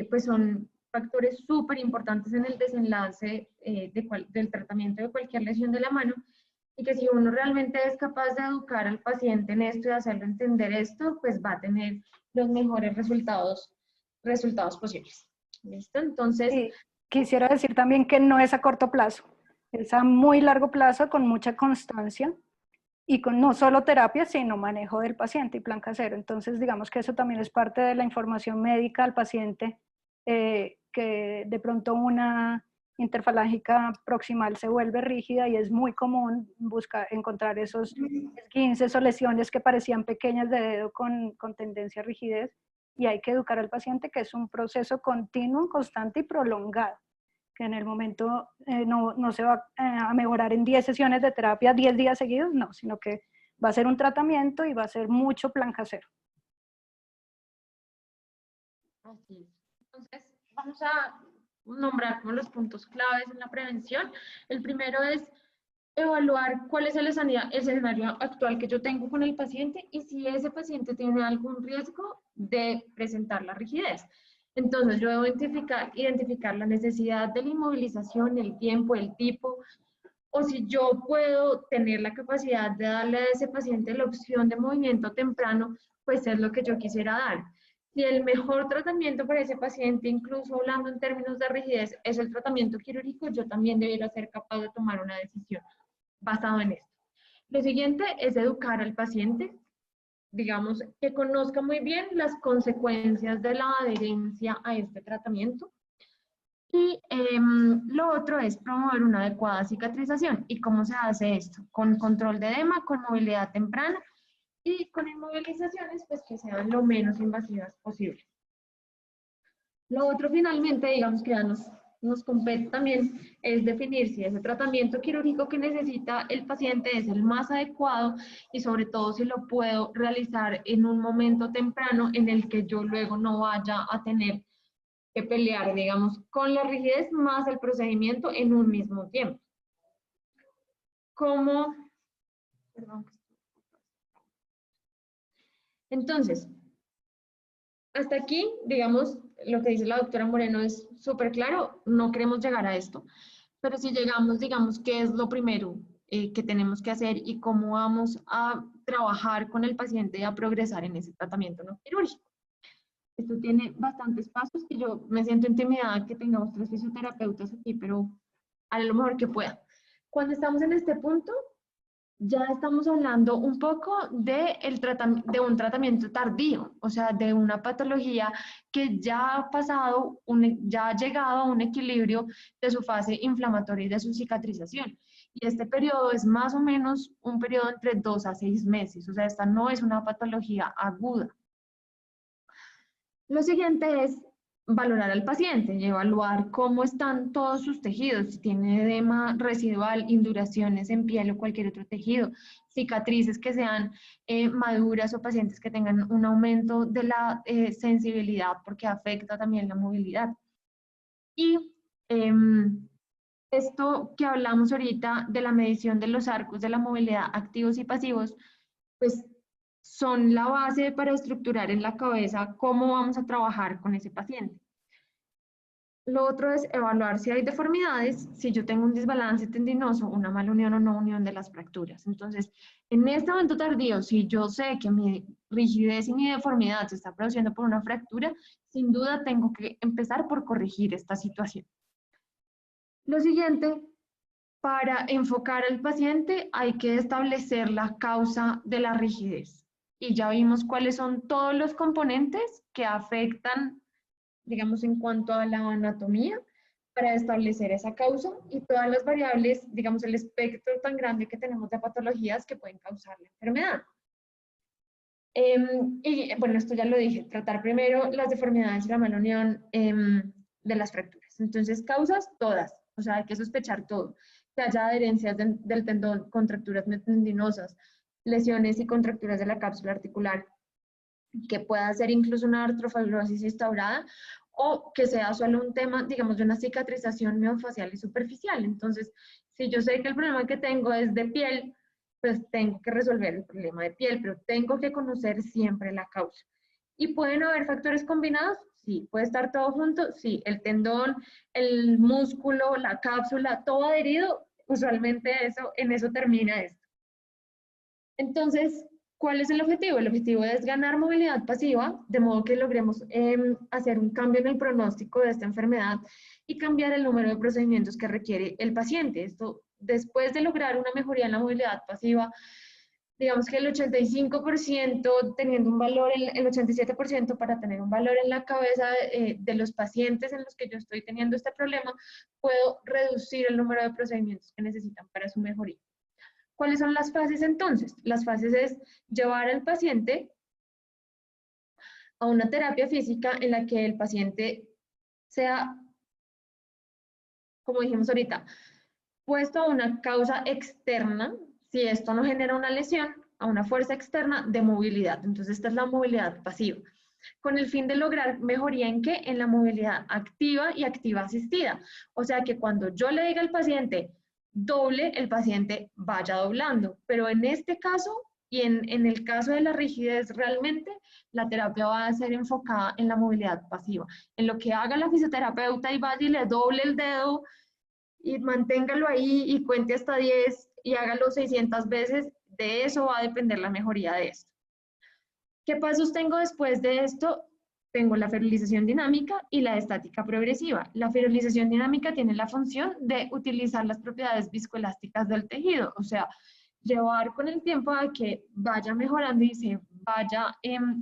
pues son factores súper importantes en el desenlace del tratamiento de cualquier lesión de la mano, y que si uno realmente es capaz de educar al paciente en esto y hacerlo entender esto, pues va a tener los mejores resultados posibles. ¿Listo? Entonces, Y quisiera decir también que no es a corto plazo, es a muy largo plazo con mucha constancia y con no solo terapia, sino manejo del paciente y plan casero. Entonces, digamos que eso también es parte de la información médica al paciente, que de pronto una interfalángica proximal se vuelve rígida y es muy común encontrar esos esguinces o lesiones que parecían pequeñas de dedo con tendencia a rigidez, y hay que educar al paciente que es un proceso continuo, constante y prolongado, que en el momento no se va a mejorar en 10 sesiones de terapia, 10 días seguidos, no, sino que va a ser un tratamiento y va a ser mucho plan casero. así es. Entonces, vamos a nombrar como los puntos claves en la prevención. El primero es evaluar cuál es el escenario actual que yo tengo con el paciente y si ese paciente tiene algún riesgo de presentar la rigidez. Entonces, yo debo identificar la necesidad de la inmovilización, el tiempo, el tipo, o si yo puedo tener la capacidad de darle a ese paciente la opción de movimiento temprano, pues es lo que yo quisiera dar. Si el mejor tratamiento para ese paciente, incluso hablando en términos de rigidez, es el tratamiento quirúrgico, yo también debería ser capaz de tomar una decisión basado en esto. Lo siguiente es educar al paciente, digamos, que conozca muy bien las consecuencias de la adherencia a este tratamiento. Y lo otro es promover una adecuada cicatrización. ¿Y cómo se hace esto? Con control de edema, con movilidad temprana y con inmovilizaciones pues, que sean lo menos invasivas posible. Lo otro finalmente, digamos que ya nos compete también, es definir si ese tratamiento quirúrgico que necesita el paciente es el más adecuado y sobre todo si lo puedo realizar en un momento temprano en el que yo luego no vaya a tener que pelear, digamos, con la rigidez más el procedimiento en un mismo tiempo. Entonces, hasta aquí, digamos, lo que dice la doctora Moreno es súper claro, no queremos llegar a esto, pero si llegamos, digamos, ¿qué es lo primero que tenemos que hacer y cómo vamos a trabajar con el paciente y a progresar en ese tratamiento no quirúrgico? Esto tiene bastantes pasos y yo me siento intimidada que tengamos 3 fisioterapeutas aquí, pero a lo mejor que pueda. Cuando estamos en este punto, ya estamos hablando un poco de un tratamiento tardío, o sea, de una patología que ya ha pasado, ya ha llegado a un equilibrio de su fase inflamatoria y de su cicatrización. Y este periodo es más o menos un periodo entre 2 a 6 meses, o sea, esta no es una patología aguda. Lo siguiente es valorar al paciente y evaluar cómo están todos sus tejidos, si tiene edema residual, induraciones en piel o cualquier otro tejido, cicatrices que sean maduras o pacientes que tengan un aumento de la sensibilidad porque afecta también la movilidad. Y esto que hablamos ahorita de la medición de los arcos de la movilidad activos y pasivos, pues son la base para estructurar en la cabeza cómo vamos a trabajar con ese paciente. Lo otro es evaluar si hay deformidades, si yo tengo un desbalance tendinoso, una mala unión o no unión de las fracturas. Entonces, en este momento tardío, si yo sé que mi rigidez y mi deformidad se está produciendo por una fractura, sin duda tengo que empezar por corregir esta situación. Lo siguiente, para enfocar al paciente hay que establecer la causa de la rigidez. Y ya vimos cuáles son todos los componentes que afectan, digamos, en cuanto a la anatomía, para establecer esa causa y todas las variables, digamos, el espectro tan grande que tenemos de patologías que pueden causar la enfermedad. Y bueno, esto ya lo dije, tratar primero las deformidades y la mala unión de las fracturas. Entonces, causas, todas, o sea, hay que sospechar todo. Que haya adherencias del tendón, contracturas tendinosas, lesiones y contracturas de la cápsula articular, que pueda ser incluso una artrofibrosis instaurada, o que sea solo un tema, digamos, de una cicatrización miofascial y superficial. Entonces, si yo sé que el problema que tengo es de piel, pues tengo que resolver el problema de piel, pero tengo que conocer siempre la causa. ¿Y pueden haber factores combinados? Sí. ¿Puede estar todo junto? Sí. El tendón, el músculo, la cápsula, todo adherido, usualmente en eso termina esto. Entonces, ¿cuál es el objetivo? El objetivo es ganar movilidad pasiva, de modo que logremos hacer un cambio en el pronóstico de esta enfermedad y cambiar el número de procedimientos que requiere el paciente. Esto, después de lograr una mejoría en la movilidad pasiva, digamos que el 85% teniendo un valor, el 87% para tener un valor en la cabeza de los pacientes en los que yo estoy teniendo este problema, puedo reducir el número de procedimientos que necesitan para su mejoría. ¿Cuáles son las fases entonces? Las fases es llevar al paciente a una terapia física en la que el paciente sea, como dijimos ahorita, puesto a una causa externa, si esto no genera una lesión, a una fuerza externa de movilidad. Entonces, esta es la movilidad pasiva. Con el fin de lograr mejoría ¿en qué? En la movilidad activa y activa asistida. O sea que cuando yo le diga al paciente doble, el paciente vaya doblando. Pero en este caso y en el caso de la rigidez realmente, la terapia va a ser enfocada en la movilidad pasiva. En lo que haga la fisioterapeuta y vaya y le doble el dedo y manténgalo ahí y cuente hasta 10 y hágalo 600 veces, de eso va a depender la mejoría de esto. ¿Qué pasos tengo después de esto? Tengo la ferilización dinámica y la estática progresiva. La ferilización dinámica tiene la función de utilizar las propiedades viscoelásticas del tejido, o sea, llevar con el tiempo a que vaya mejorando y se vaya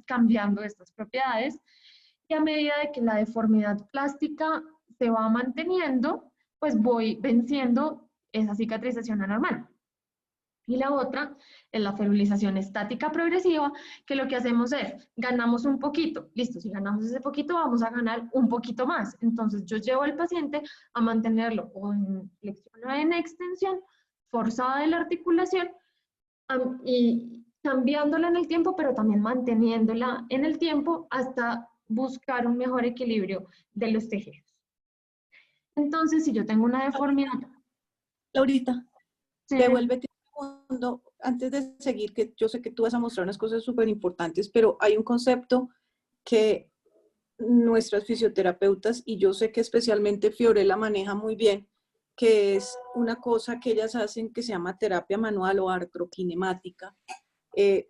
cambiando estas propiedades. Y a medida de que la deformidad plástica se va manteniendo, pues voy venciendo esa cicatrización anormal. Y la otra es la ferilización estática progresiva, que lo que hacemos es, ganamos un poquito, listo, si ganamos ese poquito vamos a ganar un poquito más. Entonces yo llevo al paciente a mantenerlo o en flexión o en extensión, forzada de la articulación y cambiándola en el tiempo, pero también manteniéndola en el tiempo hasta buscar un mejor equilibrio de los tejidos. Entonces, si yo tengo una deformidad... Laurita, Sí. devuélvete un segundo antes de seguir, que yo sé que tú vas a mostrar unas cosas súper importantes, pero hay un concepto que nuestras fisioterapeutas, y yo sé que especialmente Fiorella maneja muy bien, que es una cosa que ellas hacen que se llama terapia manual o artrokinemática.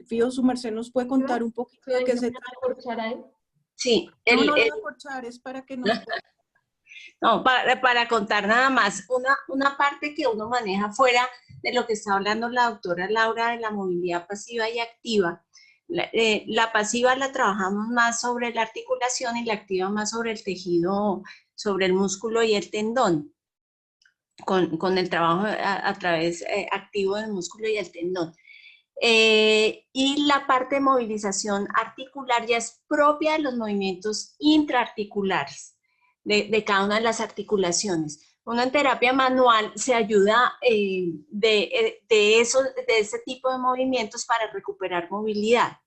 Fío, su merced nos puede contar un poquito de qué se trata. Sí, No lo voy a corchar, es para que nos... No, para contar nada más, una parte que uno maneja fuera de lo que está hablando la doctora Laura de la movilidad pasiva y activa. La pasiva la trabajamos más sobre la articulación y la activa más sobre el tejido, sobre el músculo y el tendón, con el trabajo a través activo del músculo y el tendón. Y la parte de movilización articular ya es propia de los movimientos intraarticulares de cada una de las articulaciones. Uno en terapia manual se ayuda de ese tipo de movimientos para recuperar movilidad.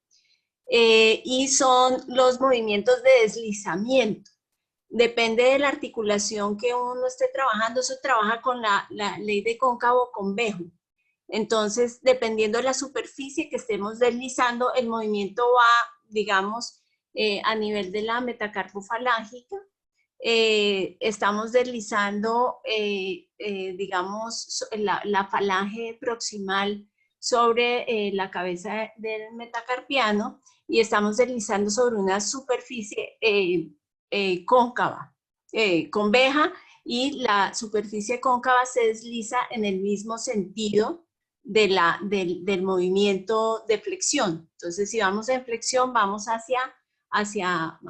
Y son los movimientos de deslizamiento. Depende de la articulación que uno esté trabajando, eso trabaja con la ley de cóncavo convejo. Entonces, dependiendo de la superficie que estemos deslizando, el movimiento va, digamos, a nivel de la metacarpofalángica, estamos deslizando, digamos, la falange proximal sobre la cabeza del metacarpiano y estamos deslizando sobre una superficie cóncava, conveja, y la superficie cóncava se desliza en el mismo sentido del movimiento de flexión. Entonces, si vamos en flexión, vamos hacia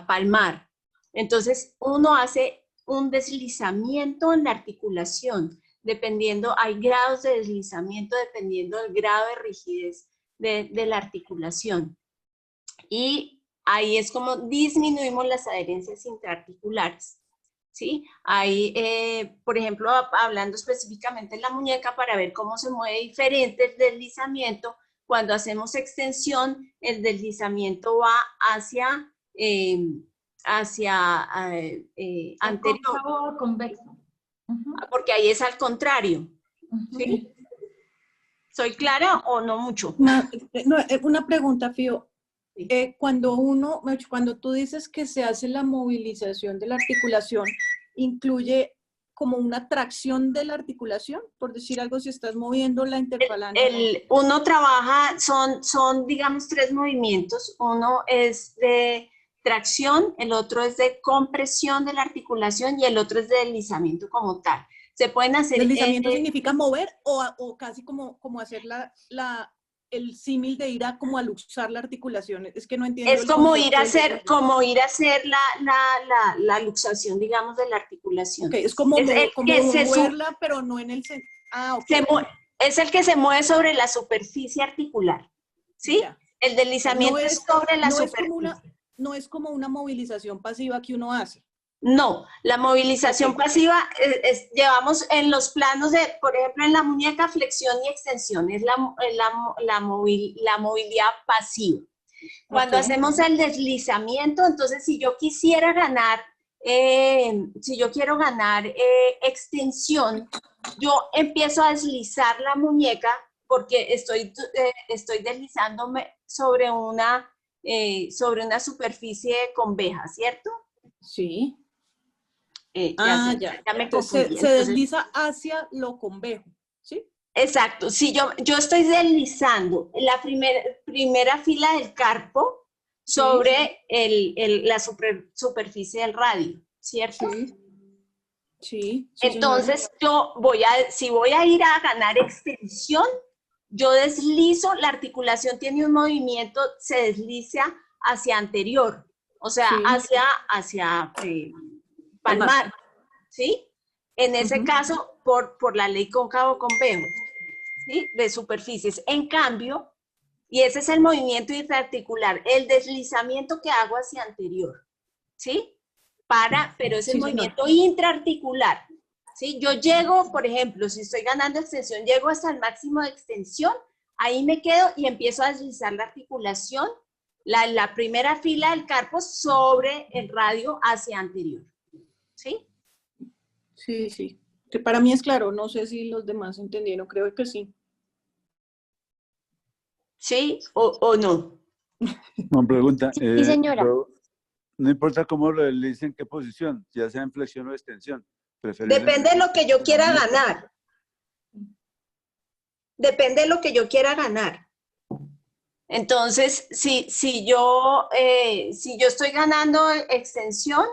palmar. Entonces, uno hace un deslizamiento en la articulación, dependiendo, hay grados de deslizamiento dependiendo del grado de rigidez de la articulación. Y ahí es como disminuimos las adherencias intraarticulares, ¿sí? Ahí, por ejemplo, hablando específicamente de la muñeca, para ver cómo se mueve diferente el deslizamiento, cuando hacemos extensión, el deslizamiento va hacia anterior. Cóncavo o convexo. Porque ahí es al contrario, ¿sí? ¿Soy clara o no mucho? Una pregunta, Fío. Sí. Cuando tú dices que se hace la movilización de la articulación, ¿incluye como una tracción de la articulación? Por decir algo, si estás moviendo la interfalange. Uno trabaja, son digamos 3 movimientos. Uno es de tracción, el otro es de compresión de la articulación y el otro es de deslizamiento como tal. Se pueden hacer... ¿Deslizamiento significa mover o casi como hacer el símil de ir a como a luxar la articulación? Es que no entiendo. Es como ir a hacer la luxación, digamos, de la articulación. Okay, es como moverla, pero no en el... Okay. Es el que se mueve sobre la superficie articular, ¿sí? Ya. El deslizamiento es sobre la superficie. No es como una movilización pasiva que uno hace. No, la movilización pasiva llevamos en los planos de, por ejemplo, en la muñeca, flexión y extensión, es la movilidad pasiva. Cuando hacemos el deslizamiento, entonces si yo quisiera ganar, extensión, yo empiezo a deslizar la muñeca porque estoy deslizándome sobre una superficie conveja, ¿cierto? Sí. Ya me confundí. Se desliza hacia lo convejo, ¿sí? Exacto. Si yo estoy deslizando la primera fila del carpo sobre la superficie del radio, ¿cierto? Sí. Entonces, si voy a ir a ganar extensión, yo deslizo, la articulación tiene un movimiento, se desliza hacia anterior, o sea, hacia palmar, ¿sí? En ese caso, por la ley cóncavo-convejo, ¿sí? De superficies. En cambio, y ese es el movimiento intraarticular, el deslizamiento que hago hacia anterior, ¿sí? Pero es el movimiento intraarticular, ¿sí? Yo llego, por ejemplo, si estoy ganando extensión, llego hasta el máximo de extensión, ahí me quedo y empiezo a deslizar la articulación, la primera fila del carpo sobre el radio hacia anterior, ¿sí? Sí. Que para mí es claro, no sé si los demás entendieron, creo que sí. ¿Sí o no? Una pregunta. Sí, señora. No importa cómo lo deslice, en qué posición, ya sea en flexión o extensión. Depende de lo que yo quiera ganar. Depende de lo que yo quiera ganar. Entonces, si yo estoy ganando extensión,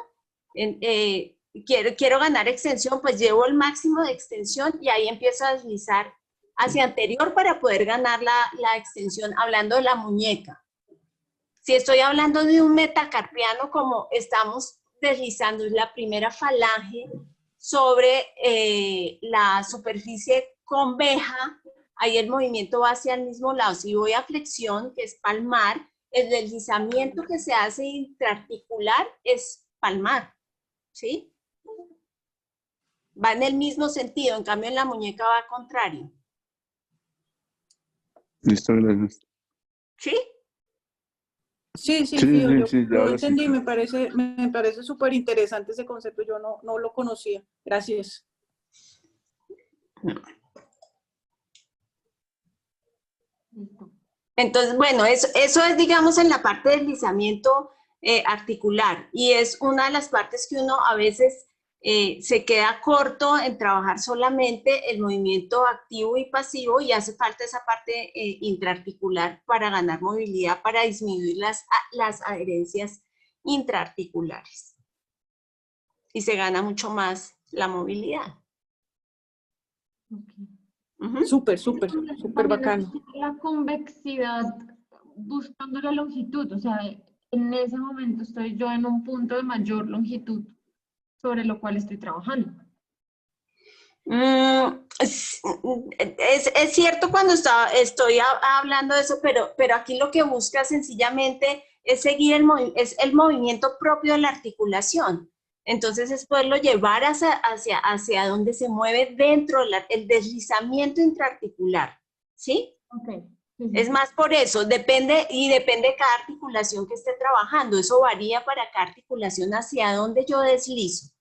quiero ganar extensión, pues llevo el máximo de extensión y ahí empiezo a deslizar hacia anterior para poder ganar la extensión, hablando de la muñeca. Si estoy hablando de un metacarpiano, como estamos deslizando la primera falange sobre la superficie conveja, ahí el movimiento va hacia el mismo lado. Si voy a flexión, que es palmar, el deslizamiento que se hace intraarticular es palmar, ¿sí? Va en el mismo sentido, en cambio en la muñeca va al contrario. Listo, gracias. ¿Sí? Sí, yo entendí, me parece súper interesante ese concepto, yo no lo conocía. Gracias. Entonces, bueno, eso es, digamos, en la parte de deslizamiento articular, y es una de las partes que uno a veces se queda corto en trabajar solamente el movimiento activo y pasivo, y hace falta esa parte intraarticular para ganar movilidad, para disminuir las adherencias intraarticulares. Y se gana mucho más la movilidad. Okay. Súper, súper, súper bacano. La convexidad buscando la longitud, o sea, en ese momento estoy yo en un punto de mayor longitud sobre lo cual estoy trabajando. Es cierto cuando estoy hablando de eso, pero aquí lo que busca sencillamente es seguir el movimiento propio de la articulación. Entonces es poderlo llevar hacia donde se mueve dentro, el deslizamiento intraarticular, ¿sí? Okay. Es más por eso, depende de cada articulación que esté trabajando. Eso varía para cada articulación hacia dónde yo deslizo.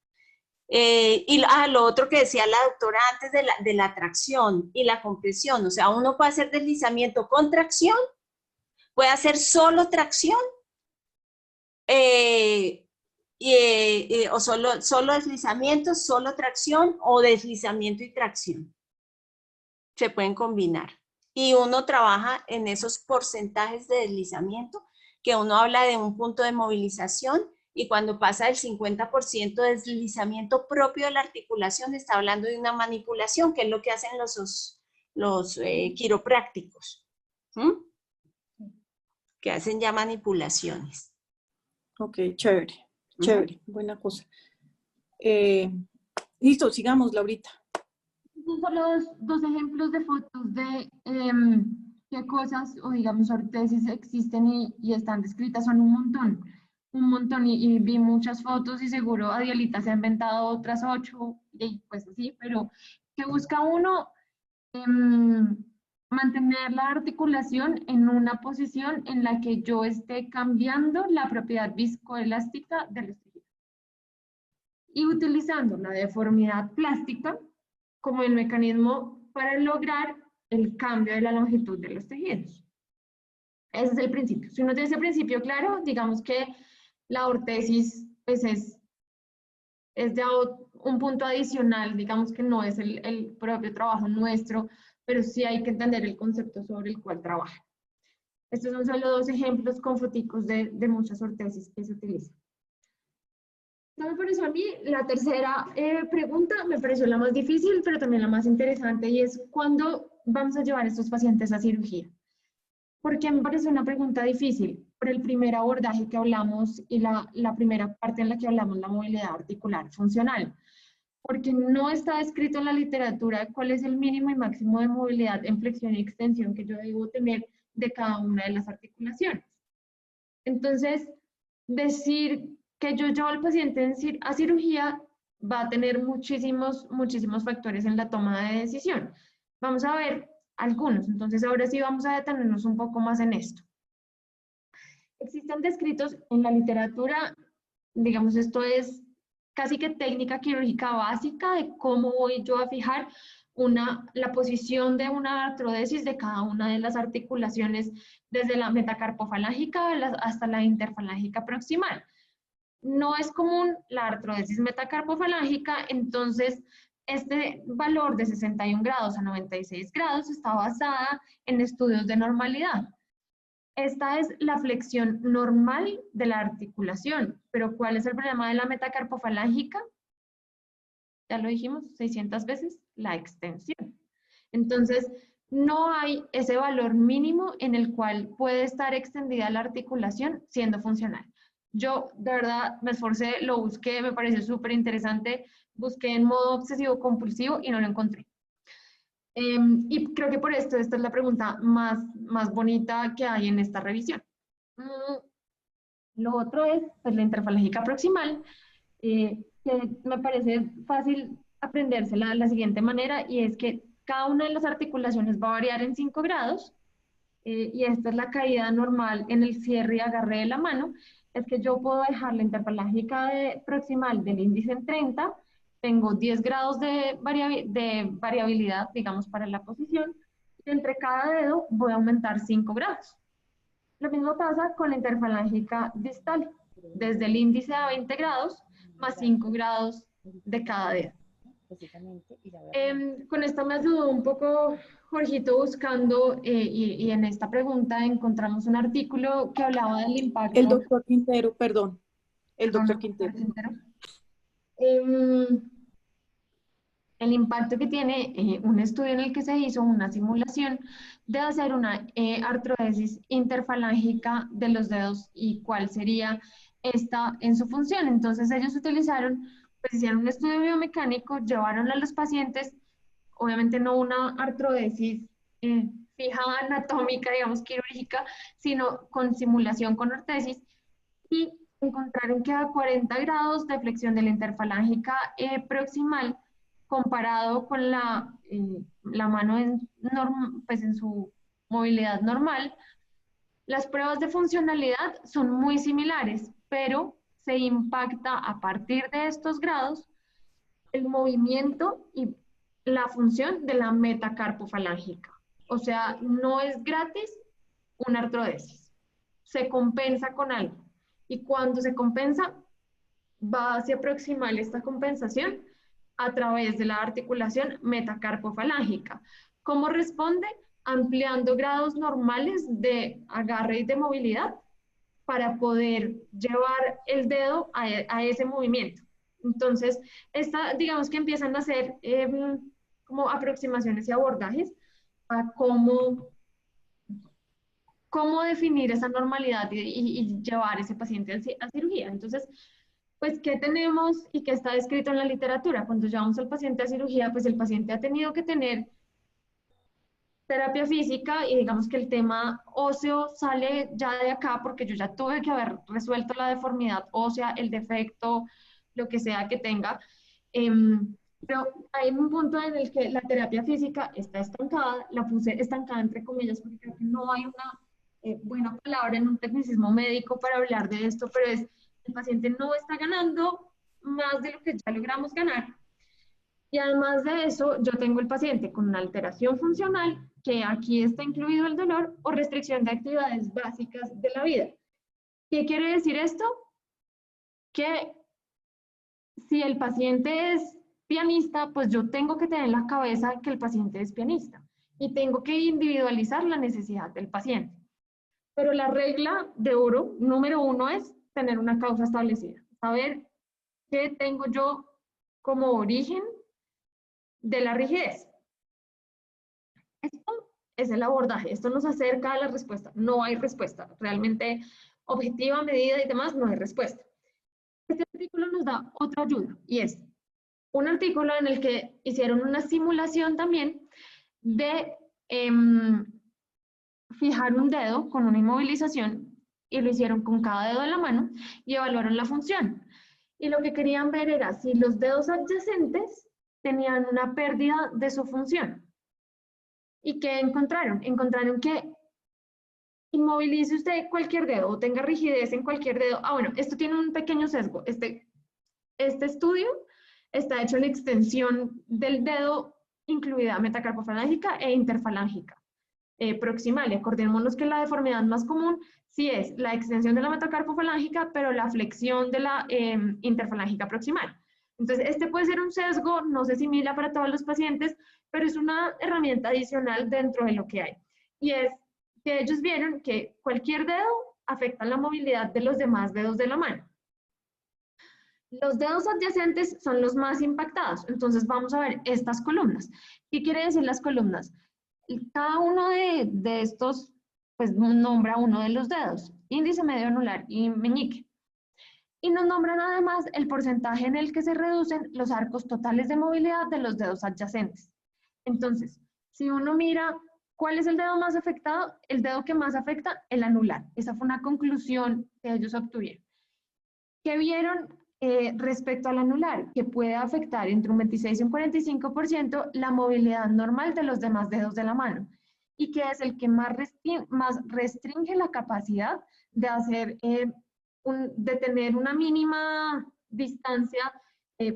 Y lo otro que decía la doctora antes de la tracción y la compresión, o sea, uno puede hacer deslizamiento con tracción, puede hacer solo tracción, o solo deslizamiento, solo tracción, o deslizamiento y tracción. Se pueden combinar. Y uno trabaja en esos porcentajes de deslizamiento, que uno habla de un punto de movilización, y cuando pasa el 50% de deslizamiento propio de la articulación, está hablando de una manipulación, que es lo que hacen los quiroprácticos, que hacen ya manipulaciones. Ok, chévere, chévere, buena cosa. Listo, sigamos, Laurita. Estos son los dos ejemplos de fotos de qué cosas, o digamos, ortesis existen y están descritas, son un montón, y vi muchas fotos y seguro Adielita se ha inventado otras 8, y pues así, pero que busca uno mantener la articulación en una posición en la que yo esté cambiando la propiedad viscoelástica de los tejidos y utilizando la deformidad plástica como el mecanismo para lograr el cambio de la longitud de los tejidos. Ese es el principio. Si uno tiene ese principio claro, digamos que la ortesis pues es de un punto adicional, digamos que no es el propio trabajo nuestro, pero sí hay que entender el concepto sobre el cual trabaja. Estos son solo dos ejemplos con foticos de muchas ortesis que se utilizan. No me pareció a mí, la tercera pregunta me pareció la más difícil, pero también la más interesante, y es ¿cuándo vamos a llevar a estos pacientes a cirugía? ¿Por qué me parece una pregunta difícil? Por el primer abordaje que hablamos y la primera parte en la que hablamos, la movilidad articular funcional. Porque no está descrito en la literatura cuál es el mínimo y máximo de movilidad en flexión y extensión que yo debo tener de cada una de las articulaciones. Entonces, decir que yo llevo al paciente a cirugía va a tener muchísimos factores en la toma de decisión. Vamos a ver algunos, entonces ahora sí vamos a detenernos un poco más en esto. Existen descritos en la literatura, digamos, esto es casi que técnica quirúrgica básica de cómo voy yo a fijar la posición de una artrodesis de cada una de las articulaciones, desde la metacarpofalángica hasta la interfalángica proximal. No es común la artrodesis metacarpofalángica, entonces este valor de 61 grados a 96 grados está basada en estudios de normalidad. Esta es la flexión normal de la articulación, pero ¿cuál es el problema de la metacarpofalángica? Ya lo dijimos 600 veces, la extensión. Entonces, no hay ese valor mínimo en el cual puede estar extendida la articulación siendo funcional. Yo, de verdad, me esforcé, lo busqué, me pareció súper interesante, busqué en modo obsesivo compulsivo y no lo encontré. Y creo que por esto esta es la pregunta más bonita que hay en esta revisión. Lo otro es pues, la interfalángica proximal, que me parece fácil aprendérsela de la siguiente manera, y es que cada una de las articulaciones va a variar en 5 grados, y esta es la caída normal en el cierre y agarre de la mano. Es que yo puedo dejar la interfalángica proximal del índice en 30, tengo 10 grados de variabilidad, digamos, para la posición, y entre cada dedo voy a aumentar 5 grados. Lo mismo pasa con la interfalángica distal. desde el índice a 20 grados más 5 grados de cada dedo. Con esto me ayudó un poco Jorgito buscando y en esta pregunta encontramos un artículo que hablaba del impacto. El doctor Quintero, perdón. El doctor Quintero. El impacto que tiene un estudio en el que se hizo una simulación de hacer una artrodesis interfalángica de los dedos y cuál sería esta en su función. Entonces ellos utilizaron, pues hicieron un estudio biomecánico, llevaron a los pacientes, obviamente no una artrodesis fija anatómica, digamos quirúrgica, sino con simulación con ortesis, y encontraron que a 40 grados de flexión de la interfalángica proximal, comparado con la mano pues en su movilidad normal, las pruebas de funcionalidad son muy similares, pero se impacta a partir de estos grados el movimiento y la función de la metacarpofalángica. O sea, no es gratis una artrodesis, se compensa con algo. Y cuando se compensa, va hacia proximal esta compensación a través de la articulación metacarpofalángica. ¿Cómo responde? Ampliando grados normales de agarre y de movilidad para poder llevar el dedo a ese movimiento. Entonces, digamos que empiezan a hacer como aproximaciones y abordajes a cómo definir esa normalidad y llevar ese paciente a cirugía. Entonces, pues, ¿qué tenemos y qué está descrito en la literatura? Cuando llevamos al paciente a cirugía, pues el paciente ha tenido que tener terapia física y digamos que el tema óseo sale ya de acá porque yo ya tuve que haber resuelto la deformidad ósea, el defecto, lo que sea que tenga. Pero hay un punto en el que la terapia física está estancada, la puse estancada entre comillas porque creo que no hay una buena palabra en un tecnicismo médico para hablar de esto, pero es el paciente no está ganando más de lo que ya logramos ganar. Y además de eso, yo tengo el paciente con una alteración funcional, que aquí está incluido el dolor, o restricción de actividades básicas de la vida. ¿Qué quiere decir esto? Que si el paciente es pianista, pues yo tengo que tener en la cabeza que el paciente es pianista y tengo que individualizar la necesidad del paciente. Pero la regla de oro, número 1, es tener una causa establecida. Saber qué tengo yo como origen de la rigidez. Esto es el abordaje, esto nos acerca a la respuesta. No hay respuesta, realmente objetiva, medida y demás, no hay respuesta. Este artículo nos da otra ayuda y es un artículo en el que hicieron una simulación también de fijar un dedo con una inmovilización y lo hicieron con cada dedo de la mano y evaluaron la función. Y lo que querían ver era si los dedos adyacentes tenían una pérdida de su función. ¿Y qué encontraron? Encontraron que inmovilice usted cualquier dedo o tenga rigidez en cualquier dedo. Bueno, esto tiene un pequeño sesgo. Este estudio está hecho en extensión del dedo, incluida metacarpofalángica e interfalángica proximal. Y acordémonos que la deformidad más común sí es la extensión de la metacarpofalángica, pero la flexión de la interfalángica proximal. Entonces, este puede ser un sesgo, no se asimila para todos los pacientes, pero es una herramienta adicional dentro de lo que hay. Y es que ellos vieron que cualquier dedo afecta la movilidad de los demás dedos de la mano. Los dedos adyacentes son los más impactados. Entonces, vamos a ver estas columnas. ¿Qué quiere decir las columnas? Cada uno de estos, pues, nombra uno de los dedos, índice, medio anular y meñique. Y nos nombran además el porcentaje en el que se reducen los arcos totales de movilidad de los dedos adyacentes. Entonces, si uno mira cuál es el dedo más afectado, el dedo que más afecta, el anular. Esa fue una conclusión que ellos obtuvieron. ¿Qué vieron respecto al anular? Que puede afectar entre un 26 y un 45% la movilidad normal de los demás dedos de la mano. Y que es el que más restringe la capacidad de hacer de tener una mínima distancia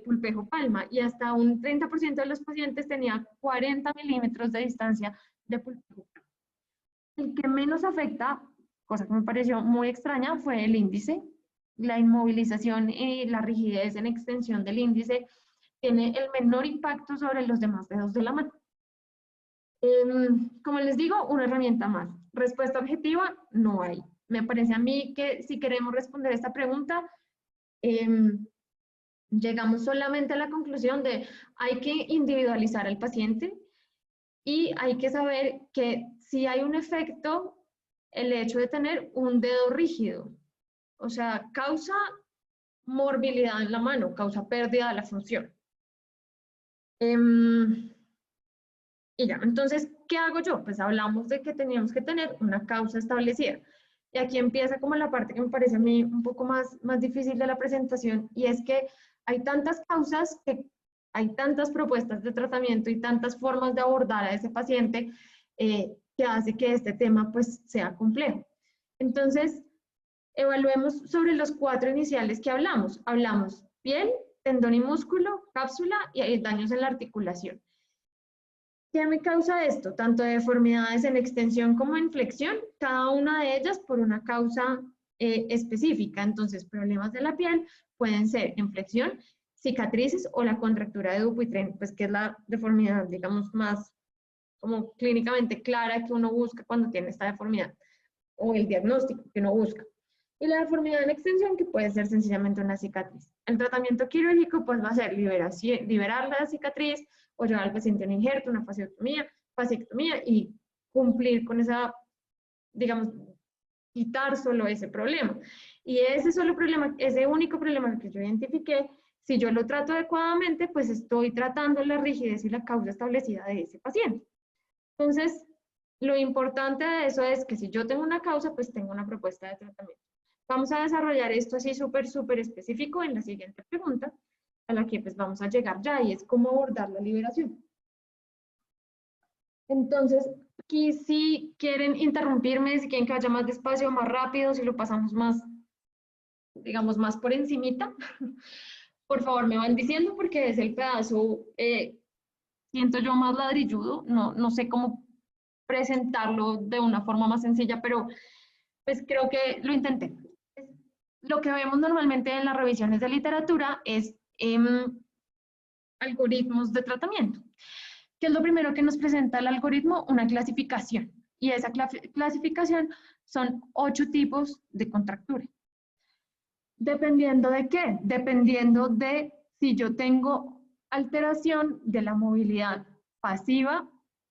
pulpejo-palma, y hasta un 30% de los pacientes tenía 40 milímetros de distancia de pulpejo-palma. El que menos afecta, cosa que me pareció muy extraña, fue el índice, la inmovilización y la rigidez en extensión del índice tiene el menor impacto sobre los demás dedos de la mano. Como les digo, una herramienta más. Respuesta objetiva, no hay. Me parece a mí que si queremos responder esta pregunta, llegamos solamente a la conclusión de hay que individualizar al paciente y hay que saber que si hay un efecto, el hecho de tener un dedo rígido, o sea, causa morbilidad en la mano, causa pérdida de la función. Y ya, entonces, ¿qué hago yo? Pues hablamos de que teníamos que tener una causa establecida. Y aquí empieza como la parte que me parece a mí un poco más difícil de la presentación, y es que hay tantas causas, que hay tantas propuestas de tratamiento y tantas formas de abordar a ese paciente que hace que este tema pues sea complejo. Entonces, evaluemos sobre los 4 iniciales que hablamos. Hablamos piel, tendón y músculo, cápsula y hay daños en la articulación. ¿Qué me causa esto? Tanto deformidades en extensión como en flexión, cada una de ellas por una causa específica. Entonces, problemas de la piel pueden ser en flexión, cicatrices o la contractura de Dupuytren, pues que es la deformidad, digamos, más como clínicamente clara que uno busca cuando tiene esta deformidad, o el diagnóstico que uno busca. Y la deformidad en extensión, que puede ser sencillamente una cicatriz. El tratamiento quirúrgico pues va a ser liberar la cicatriz o llevar al paciente a un injerto, una fasciectomía y cumplir con esa, digamos, quitar solo ese problema. Y ese solo problema, ese único problema que yo identifiqué, si yo lo trato adecuadamente, pues estoy tratando la rigidez y la causa establecida de ese paciente. Entonces, lo importante de eso es que si yo tengo una causa, pues tengo una propuesta de tratamiento. Vamos a desarrollar esto así súper específico en la siguiente pregunta, a la que pues vamos a llegar ya, y es cómo abordar la liberación. Entonces, aquí si quieren interrumpirme, si quieren que vaya más despacio, más rápido, si lo pasamos más, digamos, más por encimita, por favor me van diciendo porque es el pedazo, siento yo más ladrilludo, no sé cómo presentarlo de una forma más sencilla, pero pues creo que lo intenté. Lo que vemos normalmente en las revisiones de literatura es algoritmos de tratamiento. ¿Qué es lo primero que nos presenta el algoritmo? Una clasificación. Y esa clasificación son 8 tipos de contractura. ¿Dependiendo de qué? Dependiendo de si yo tengo alteración de la movilidad pasiva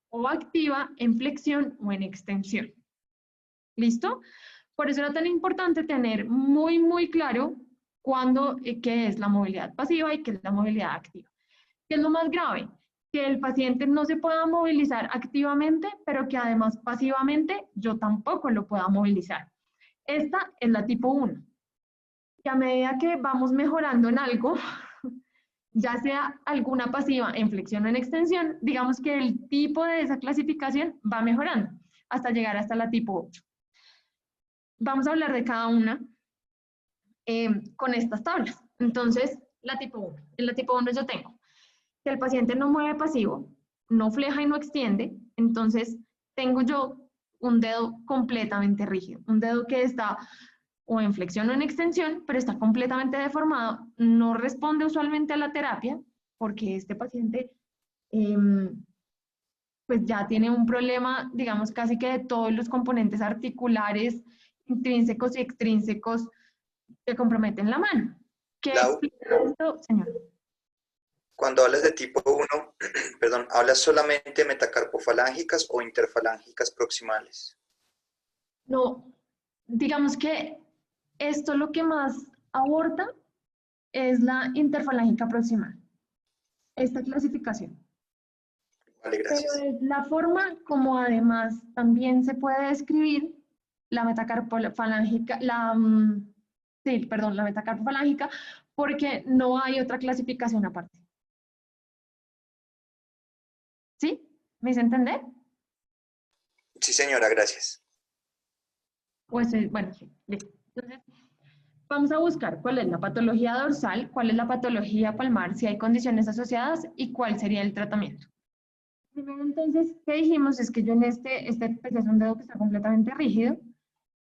o activa en flexión o en extensión. ¿Listo? Por eso era tan importante tener muy claro qué es la movilidad pasiva y qué es la movilidad activa. ¿Qué es lo más grave? Que el paciente no se pueda movilizar activamente, pero que además pasivamente yo tampoco lo pueda movilizar. Esta es la tipo 1. Y a medida que vamos mejorando en algo, ya sea alguna pasiva en flexión o en extensión, digamos que el tipo de esa clasificación va mejorando hasta llegar hasta la tipo 8. Vamos a hablar de cada una con estas tablas. Entonces, la tipo 1. En la tipo 1 yo tengo que el paciente no mueve pasivo, no fleja y no extiende, entonces tengo yo un dedo completamente rígido, un dedo que está o en flexión o en extensión, pero está completamente deformado, no responde usualmente a la terapia, porque este paciente pues ya tiene un problema, digamos, casi que de todos los componentes articulares, intrínsecos y extrínsecos que comprometen la mano. ¿Qué explica esto, señor? Cuando hablas de tipo 1, perdón, ¿hablas solamente de metacarpofalángicas o interfalángicas proximales? No, digamos que esto lo que más aborda es la interfalángica proximal, esta clasificación. Vale, gracias. Pero es la forma como además también se puede describir la metacarpofalángica, la metacarpofalángica, porque no hay otra clasificación aparte. ¿Sí? ¿Me hice entender? Sí, señora, gracias. Pues, bueno, sí, listo. Entonces, vamos a buscar cuál es la patología dorsal, cuál es la patología palmar, si hay condiciones asociadas y cuál sería el tratamiento. Primero, entonces, ¿qué dijimos? Es que yo en este pues es un dedo que está completamente rígido.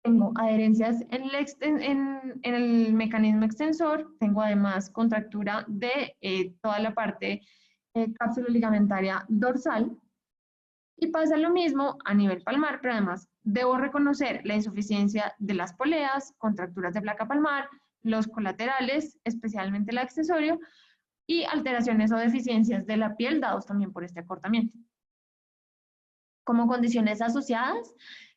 tengo adherencias en el mecanismo extensor, tengo además contractura de toda la parte cápsula ligamentaria dorsal, y pasa lo mismo a nivel palmar, pero además debo reconocer la insuficiencia de las poleas, contracturas de placa palmar, los colaterales, especialmente el accesorio, y alteraciones o deficiencias de la piel dados también por este acortamiento. Como condiciones asociadas,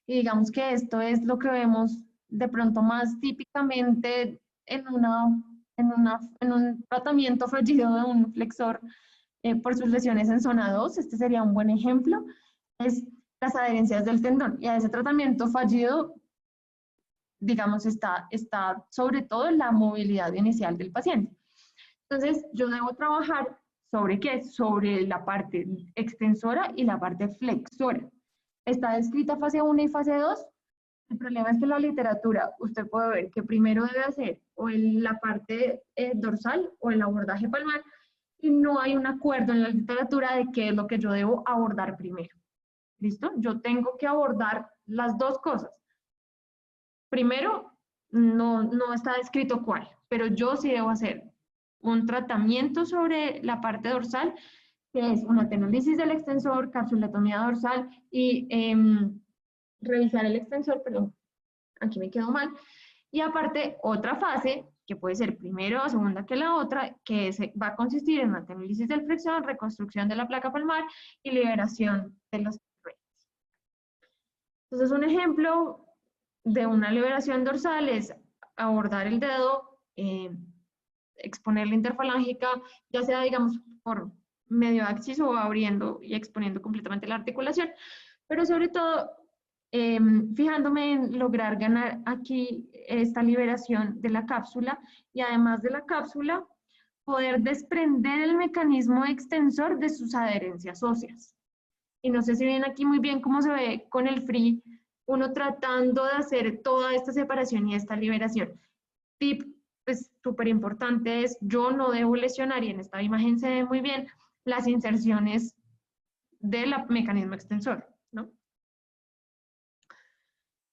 y digamos que esto es lo que vemos de pronto más típicamente en un tratamiento fallido de un flexor por sus lesiones en zona 2, este sería un buen ejemplo, es las adherencias del tendón. Y a ese tratamiento fallido, digamos, está sobre todo la movilidad inicial del paciente. Entonces, yo debo trabajar ¿sobre qué? Sobre la parte extensora y la parte flexora. Está descrita fase 1 y fase 2. El problema es que en la literatura usted puede ver que primero debe hacer o la parte dorsal o el abordaje palmar, y no hay un acuerdo en la literatura de qué es lo que yo debo abordar primero. ¿Listo? Yo tengo que abordar las dos cosas. Primero, no está descrito cuál, pero yo sí debo hacer un tratamiento sobre la parte dorsal, que es una tenolisis del extensor, capsulotomía dorsal y revisar el extensor, perdón, aquí me quedó mal. Y aparte, otra fase, que puede ser primero o segunda que la otra, que va a consistir en una tenolisis del flexor, reconstrucción de la placa palmar y liberación de los redes. Entonces, un ejemplo de una liberación dorsal es abordar el dedo, exponer la interfalángica, ya sea, digamos, por medio axis o abriendo y exponiendo completamente la articulación, pero sobre todo fijándome en lograr ganar aquí esta liberación de la cápsula, y además de la cápsula, poder desprender el mecanismo extensor de sus adherencias óseas. Y no sé si ven aquí muy bien cómo se ve con el free, uno tratando de hacer toda esta separación y esta liberación. Tip pues súper importante es, yo no debo lesionar, y en esta imagen se ve muy bien, las inserciones del mecanismo extensor, ¿no?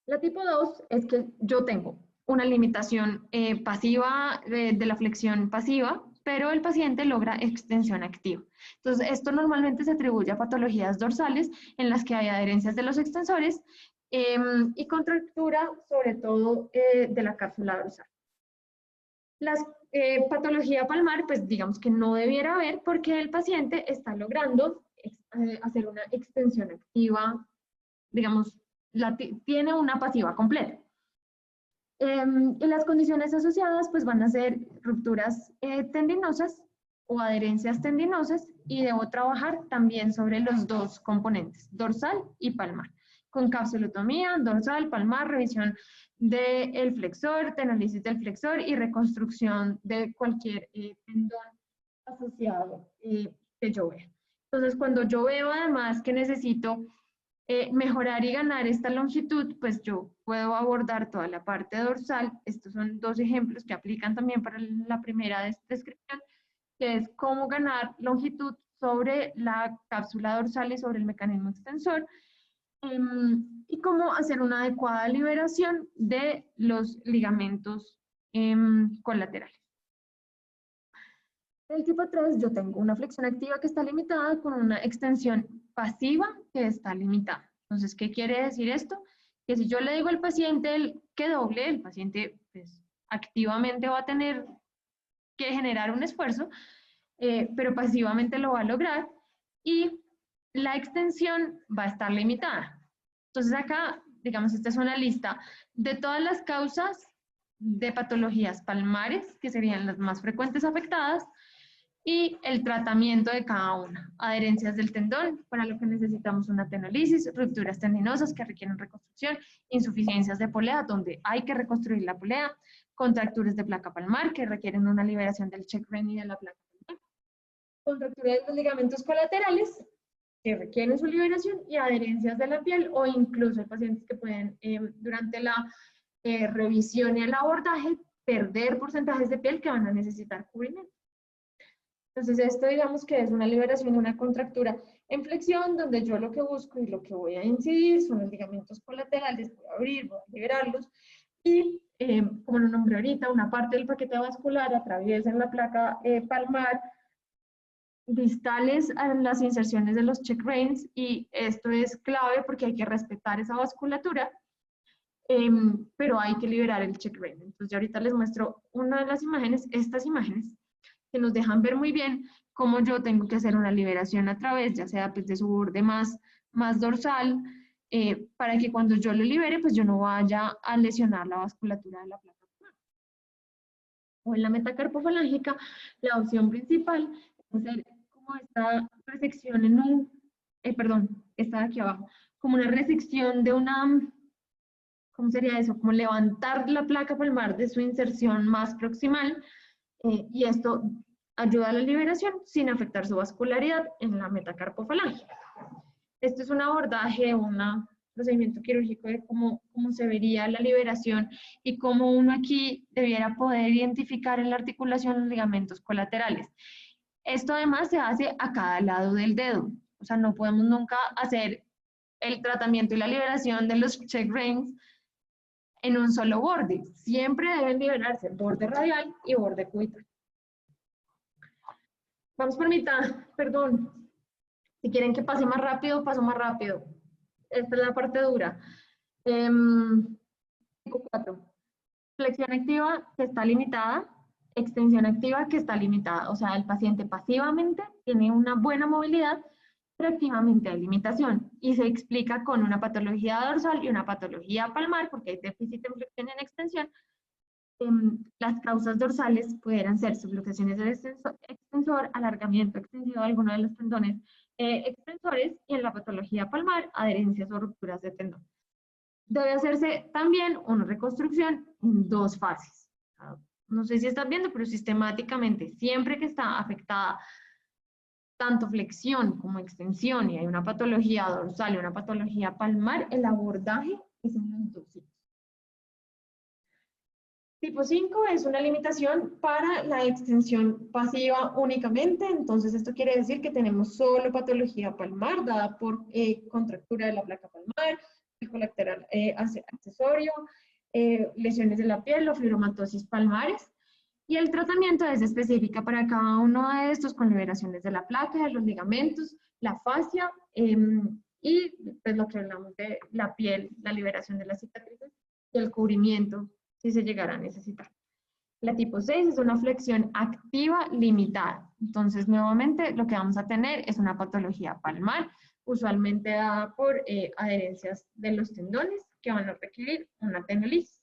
La tipo 2 es que yo tengo una limitación pasiva de la flexión pasiva, pero el paciente logra extensión activa. Entonces, esto normalmente se atribuye a patologías dorsales en las que hay adherencias de los extensores y contractura, sobre todo, de la cápsula dorsal. La patología palmar, pues digamos que no debiera haber, porque el paciente está logrando hacer una extensión activa, digamos, tiene una pasiva completa. Y las condiciones asociadas pues van a ser rupturas tendinosas o adherencias tendinosas, y debo trabajar también sobre los dos componentes, dorsal y palmar, con capsulotomía, dorsal, palmar, revisión del flexor, tenolisis del flexor y reconstrucción de cualquier tendón asociado que yo vea. Entonces, cuando yo veo además que necesito mejorar y ganar esta longitud, pues yo puedo abordar toda la parte dorsal. Estos son dos ejemplos que aplican también para la primera descripción, que es cómo ganar longitud sobre la cápsula dorsal y sobre el mecanismo extensor, y cómo hacer una adecuada liberación de los ligamentos colaterales. En el tipo 3 yo tengo una flexión activa que está limitada con una extensión pasiva que está limitada. Entonces, ¿qué quiere decir esto? Que si yo le digo al paciente que doble, el paciente pues, activamente va a tener que generar un esfuerzo, pero pasivamente lo va a lograr, y la extensión va a estar limitada. Entonces acá, digamos, esta es una lista de todas las causas de patologías palmares, que serían las más frecuentes afectadas, y el tratamiento de cada una. Adherencias del tendón, para lo que necesitamos una tenolisis, rupturas tendinosas que requieren reconstrucción, insuficiencias de polea, donde hay que reconstruir la polea, contracturas de placa palmar, que requieren una liberación del check-rein y de la placa palmar, contracturas de los ligamentos colaterales, que requieren su liberación, y adherencias de la piel, o incluso hay pacientes que pueden, durante la revisión y el abordaje, perder porcentajes de piel que van a necesitar cubrimiento. Entonces, esto digamos que es una liberación, una contractura en flexión, donde yo lo que busco y lo que voy a incidir son los ligamentos colaterales, voy a abrir, voy a liberarlos, y como lo nombré ahorita, una parte del paquete vascular atraviesa en la placa palmar, distales a las inserciones de los check reins, y esto es clave porque hay que respetar esa vasculatura, pero hay que liberar el check rein. Entonces yo ahorita les muestro una de las imágenes, estas imágenes, que nos dejan ver muy bien cómo yo tengo que hacer una liberación a través, ya sea pues, de su borde más dorsal, para que cuando yo lo libere, pues yo no vaya a lesionar la vasculatura de la placa. O en la metacarpofalángica, la opción principal es hacer como esta resección en un, esta de aquí abajo, como una resección de una, ¿cómo sería eso? Como levantar la placa palmar de su inserción más proximal, y esto ayuda a la liberación sin afectar su vascularidad en la metacarpofalángica. Esto es un abordaje, un procedimiento quirúrgico de cómo se vería la liberación y cómo uno aquí debiera poder identificar en la articulación los ligamentos colaterales. Esto además se hace a cada lado del dedo, o sea, no podemos nunca hacer el tratamiento y la liberación de los check reins en un solo borde. Siempre deben liberarse borde radial y borde cubital. Vamos por mitad, perdón. Si quieren que pase más rápido, paso más rápido. Esta es la parte dura. Tipo 4. Flexión activa que está limitada, extensión activa que está limitada. O sea, el paciente pasivamente tiene una buena movilidad, pero activamente hay limitación. Y se explica con una patología dorsal y una patología palmar, porque hay déficit en flexión y en extensión. Las causas dorsales pudieran ser subluxaciones del extensor, alargamiento extensivo de alguno de los tendones extensores, y en la patología palmar, adherencias o rupturas de tendón. Debe hacerse también una reconstrucción en 2 fases. No sé si están viendo, pero sistemáticamente, siempre que está afectada tanto flexión como extensión y hay una patología dorsal y una patología palmar, el abordaje es en los 2 sitios. Tipo 5 es una limitación para la extensión pasiva únicamente, entonces esto quiere decir que tenemos solo patología palmar dada por contractura de la placa palmar, el colateral accesorio, lesiones de la piel o fibromatosis palmares, y el tratamiento es específica para cada uno de estos con liberaciones de la placa, de los ligamentos, la fascia y pues lo que hablamos de la piel, la liberación de las cicatrices y el cubrimiento si se llegara a necesitar. La tipo 6 es una flexión activa limitada. Entonces, nuevamente, lo que vamos a tener es una patología palmar, usualmente dada por adherencias de los tendones que van a requerir una tendinitis.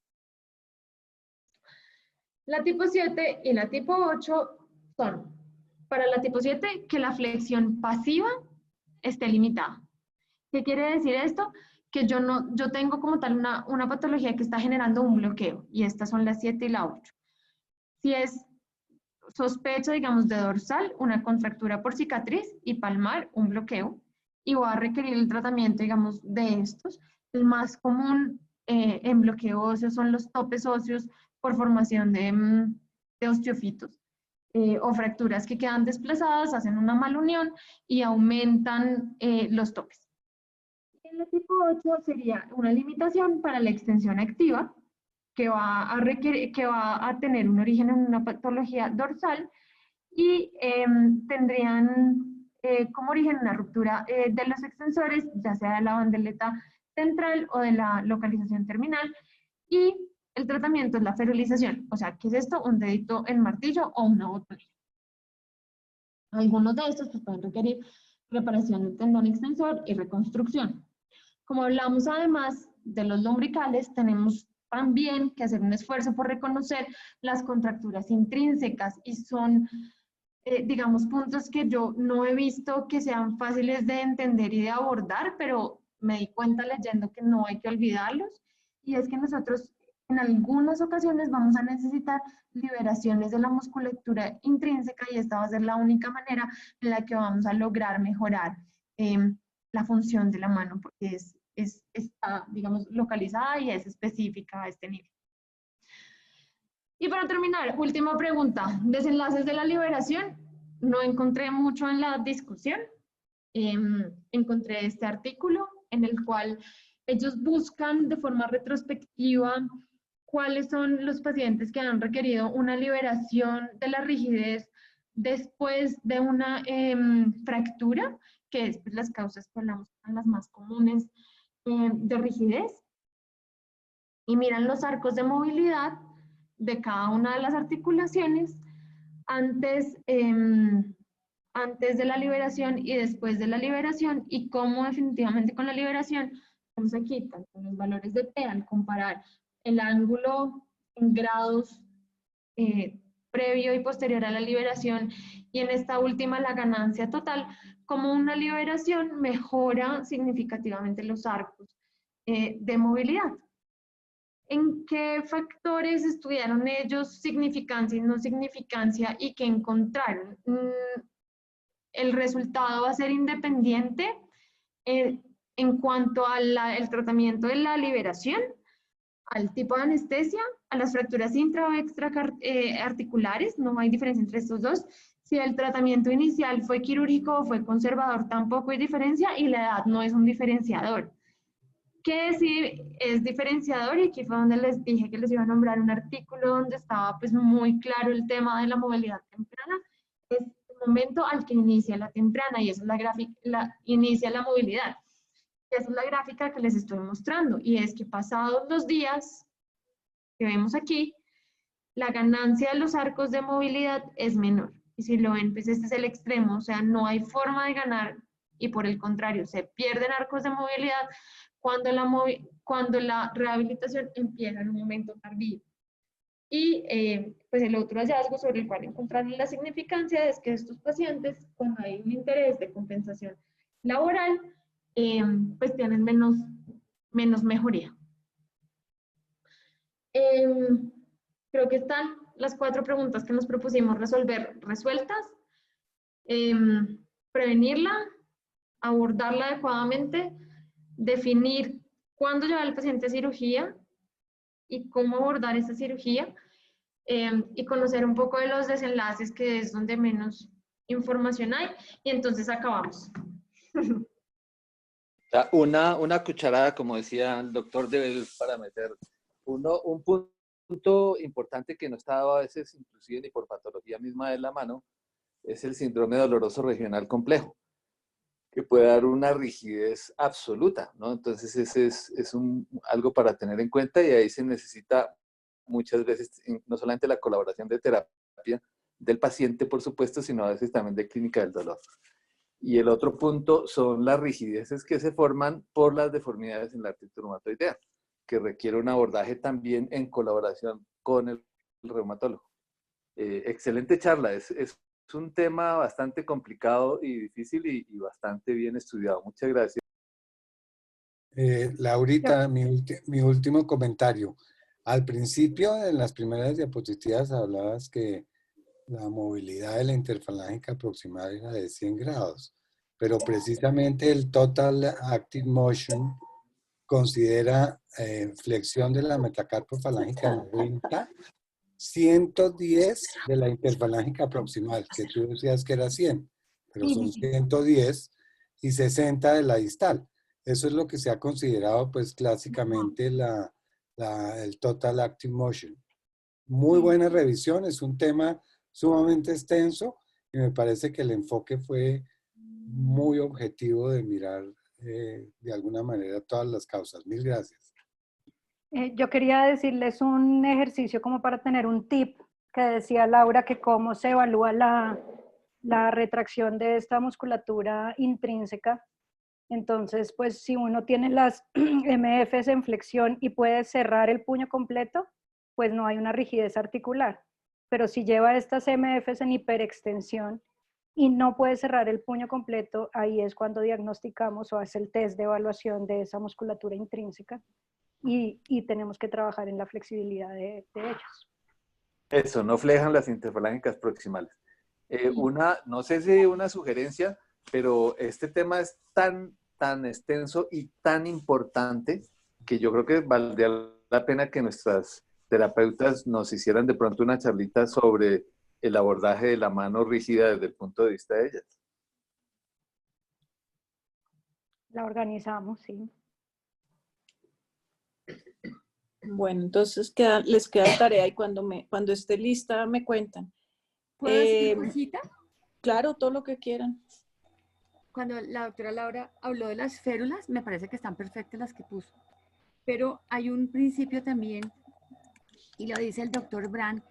La tipo 7 y la tipo 8 son, para la tipo 7, que la flexión pasiva esté limitada. ¿Qué quiere decir esto? Que yo tengo como tal una patología que está generando un bloqueo, y estas son las 7 y la 8. Si es sospecha, digamos, de dorsal, una contractura por cicatriz, y palmar, un bloqueo, y va a requerir el tratamiento, digamos, de estos. El más común en bloqueo óseo son los topes óseos por formación de osteofitos o fracturas que quedan desplazadas, hacen una malunión y aumentan los topes. En la tipo 8 sería una limitación para la extensión activa que va a tener un origen en una patología dorsal y tendrían como origen una ruptura de los extensores, ya sea de la bandeleta central o de la localización terminal, y el tratamiento es la ferulización. O sea, ¿qué es esto? Un dedito en martillo o una botonera. Algunos de estos pues, pueden requerir reparación del tendón extensor y reconstrucción. Como hablamos además de los lumbricales, tenemos también que hacer un esfuerzo por reconocer las contracturas intrínsecas, y son, digamos, puntos que yo no he visto que sean fáciles de entender y de abordar, pero me di cuenta leyendo que no hay que olvidarlos, y es que nosotros en algunas ocasiones vamos a necesitar liberaciones de la musculatura intrínseca, y esta va a ser la única manera en la que vamos a lograr mejorar la función de la mano, porque está, digamos, localizada y es específica a este nivel. Y para terminar, última pregunta. Desenlaces de la liberación. No encontré mucho en la discusión. encontré este artículo en el cual ellos buscan de forma retrospectiva cuáles son los pacientes que han requerido una liberación de la rigidez después de una fractura, que es pues, las causas que hablamos son las más comunes de rigidez. Y miran los arcos de movilidad de cada una de las articulaciones antes, antes de la liberación y después de la liberación, y cómo definitivamente con la liberación, vemos aquí tanto los valores de P al comparar el ángulo en grados previo y posterior a la liberación, y en esta última la ganancia total, como una liberación mejora significativamente los arcos de movilidad. ¿En qué factores estudiaron ellos significancia y no significancia y qué encontraron? El resultado va a ser independiente en cuanto al tratamiento de la liberación, al tipo de anestesia, a las fracturas intra o extraarticulares, no hay diferencia entre estos dos. Si el tratamiento inicial fue quirúrgico o fue conservador, tampoco hay diferencia, y la edad no es un diferenciador. Que sí es diferenciador, y aquí fue donde les dije que les iba a nombrar un artículo donde estaba pues muy claro el tema de la movilidad temprana, es el momento al que inicia la temprana, y esa es la gráfica, inicia la movilidad. Esa es la gráfica que les estoy mostrando, y es que pasados los días que vemos aquí, la ganancia de los arcos de movilidad es menor. Y si lo ven, pues este es el extremo, o sea, no hay forma de ganar, y por el contrario, se pierden arcos de movilidad cuando la rehabilitación empieza en un momento tardío. Y pues el otro hallazgo sobre el cual encontraron la significancia es que estos pacientes, cuando hay un interés de compensación laboral, pues tienen menos mejoría. Creo que están las 4 preguntas que nos propusimos resolver resueltas. Prevenirla, abordarla adecuadamente, definir cuándo llevar al paciente a cirugía y cómo abordar esa cirugía, y conocer un poco de los desenlaces, que es donde menos información hay, y entonces acabamos. Una cucharada, como decía el doctor Debel, para meter un punto importante que no está dado a veces, inclusive ni por patología misma de la mano, es el síndrome doloroso regional complejo, que puede dar una rigidez absoluta, ¿no? Entonces ese es algo para tener en cuenta, y ahí se necesita muchas veces no solamente la colaboración de terapia del paciente, por supuesto, sino a veces también de clínica del dolor. Y el otro punto son las rigideces que se forman por las deformidades en la artritis reumatoidea, que requiere un abordaje también en colaboración con el reumatólogo. Excelente charla, es un tema bastante complicado y difícil y bastante bien estudiado. Muchas gracias. Laurita, mi último comentario. Al principio, en las primeras diapositivas, hablabas que la movilidad de la interfalángica proximal era de 100 grados, pero precisamente el Total Active Motion considera flexión de la metacarpofalángica 90, 110 de la interfalángica proximal, que tú decías que era 100, pero son 110, y 60 de la distal. Eso es lo que se ha considerado, pues, clásicamente el Total Active Motion. Muy buena revisión, es un tema sumamente extenso, y me parece que el enfoque fue muy objetivo de mirar de alguna manera todas las causas. Mil gracias. Yo quería decirles un ejercicio como para tener un tip que decía Laura, que cómo se evalúa la retracción de esta musculatura intrínseca. Entonces, pues si uno tiene las MFs en flexión y puede cerrar el puño completo, pues no hay una rigidez articular. Pero si lleva estas MFs en hiperextensión y no puede cerrar el puño completo, ahí es cuando diagnosticamos o hace el test de evaluación de esa musculatura intrínseca, y tenemos que trabajar en la flexibilidad de ellos. Eso, no flejan las interfalángicas proximales. No sé si una sugerencia, pero este tema es tan extenso y tan importante que yo creo que valdría la pena que nuestras terapeutas nos hicieran de pronto una charlita sobre el abordaje de la mano rígida desde el punto de vista de ellas. La organizamos, sí. Bueno, entonces les queda tarea y cuando esté lista me cuentan. ¿Puedo decir una cosita? Claro, todo lo que quieran. Cuando la doctora Laura habló de las férulas, me parece que están perfectas las que puso. Pero hay un principio también, y lo dice el doctor Brand,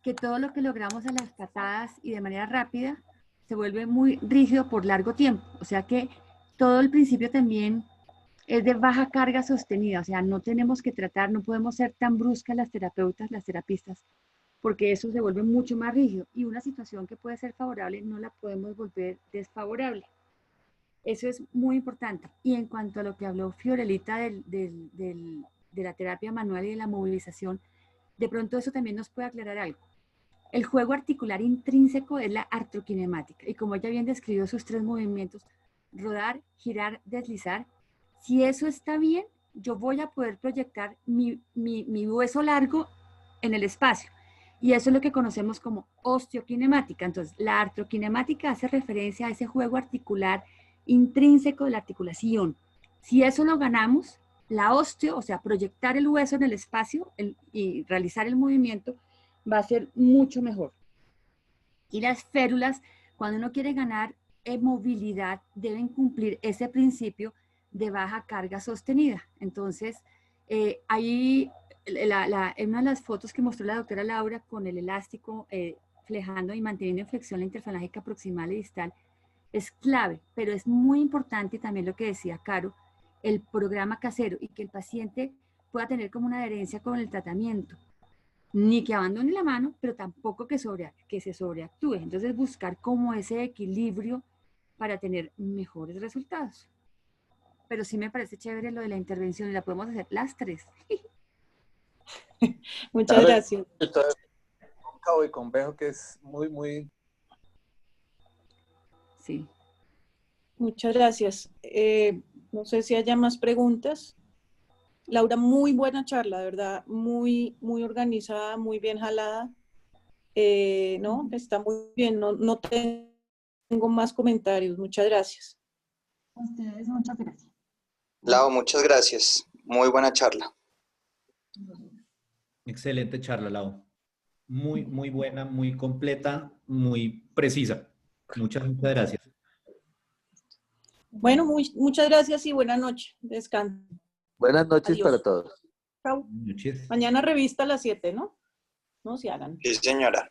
que todo lo que logramos a las patadas y de manera rápida se vuelve muy rígido por largo tiempo. O sea que todo el principio también es de baja carga sostenida. O sea, no tenemos que tratar, no podemos ser tan bruscas las terapeutas, las terapistas, porque eso se vuelve mucho más rígido. Y una situación que puede ser favorable no la podemos volver desfavorable. Eso es muy importante. Y en cuanto a lo que habló Fiorelita de la terapia manual y de la movilización, de pronto eso también nos puede aclarar algo. El juego articular intrínseco es la artroquinemática. Y como ella bien describió sus 3 movimientos, rodar, girar, deslizar, si eso está bien, yo voy a poder proyectar mi hueso largo en el espacio. Y eso es lo que conocemos como osteoquinemática. Entonces, la artroquinemática hace referencia a ese juego articular intrínseco de la articulación. Si eso lo ganamos, la osteo, o sea, proyectar el hueso en el espacio y realizar el movimiento, va a ser mucho mejor. Y las férulas, cuando uno quiere ganar movilidad, deben cumplir ese principio de baja carga sostenida. Entonces, ahí, en una de las fotos que mostró la doctora Laura con el elástico flejando y manteniendo en flexión la interfalángica proximal y distal, es clave, pero es muy importante también lo que decía Caro, el programa casero y que el paciente pueda tener como una adherencia con el tratamiento. Ni que abandone la mano, pero tampoco que se sobreactúe. Entonces buscar como ese equilibrio para tener mejores resultados. Pero sí me parece chévere lo de la intervención y la podemos hacer las 3. Muchas gracias. Cóncavo y convejo, que es muy... Sí. Muchas gracias. No sé si haya más preguntas. Laura, muy buena charla, de verdad, muy organizada, muy bien jalada. No, está muy bien, no tengo más comentarios. Muchas gracias. A ustedes, muchas gracias. Lau, muchas gracias. Muy buena charla. Excelente charla, Lau. Muy buena, muy completa, muy precisa. Muchas gracias. Bueno, muchas gracias y buena noche. Descansen. Buenas noches. Adiós. Para todos. Chao. Mañana revista a las 7, ¿no? No se hagan. Sí, señora.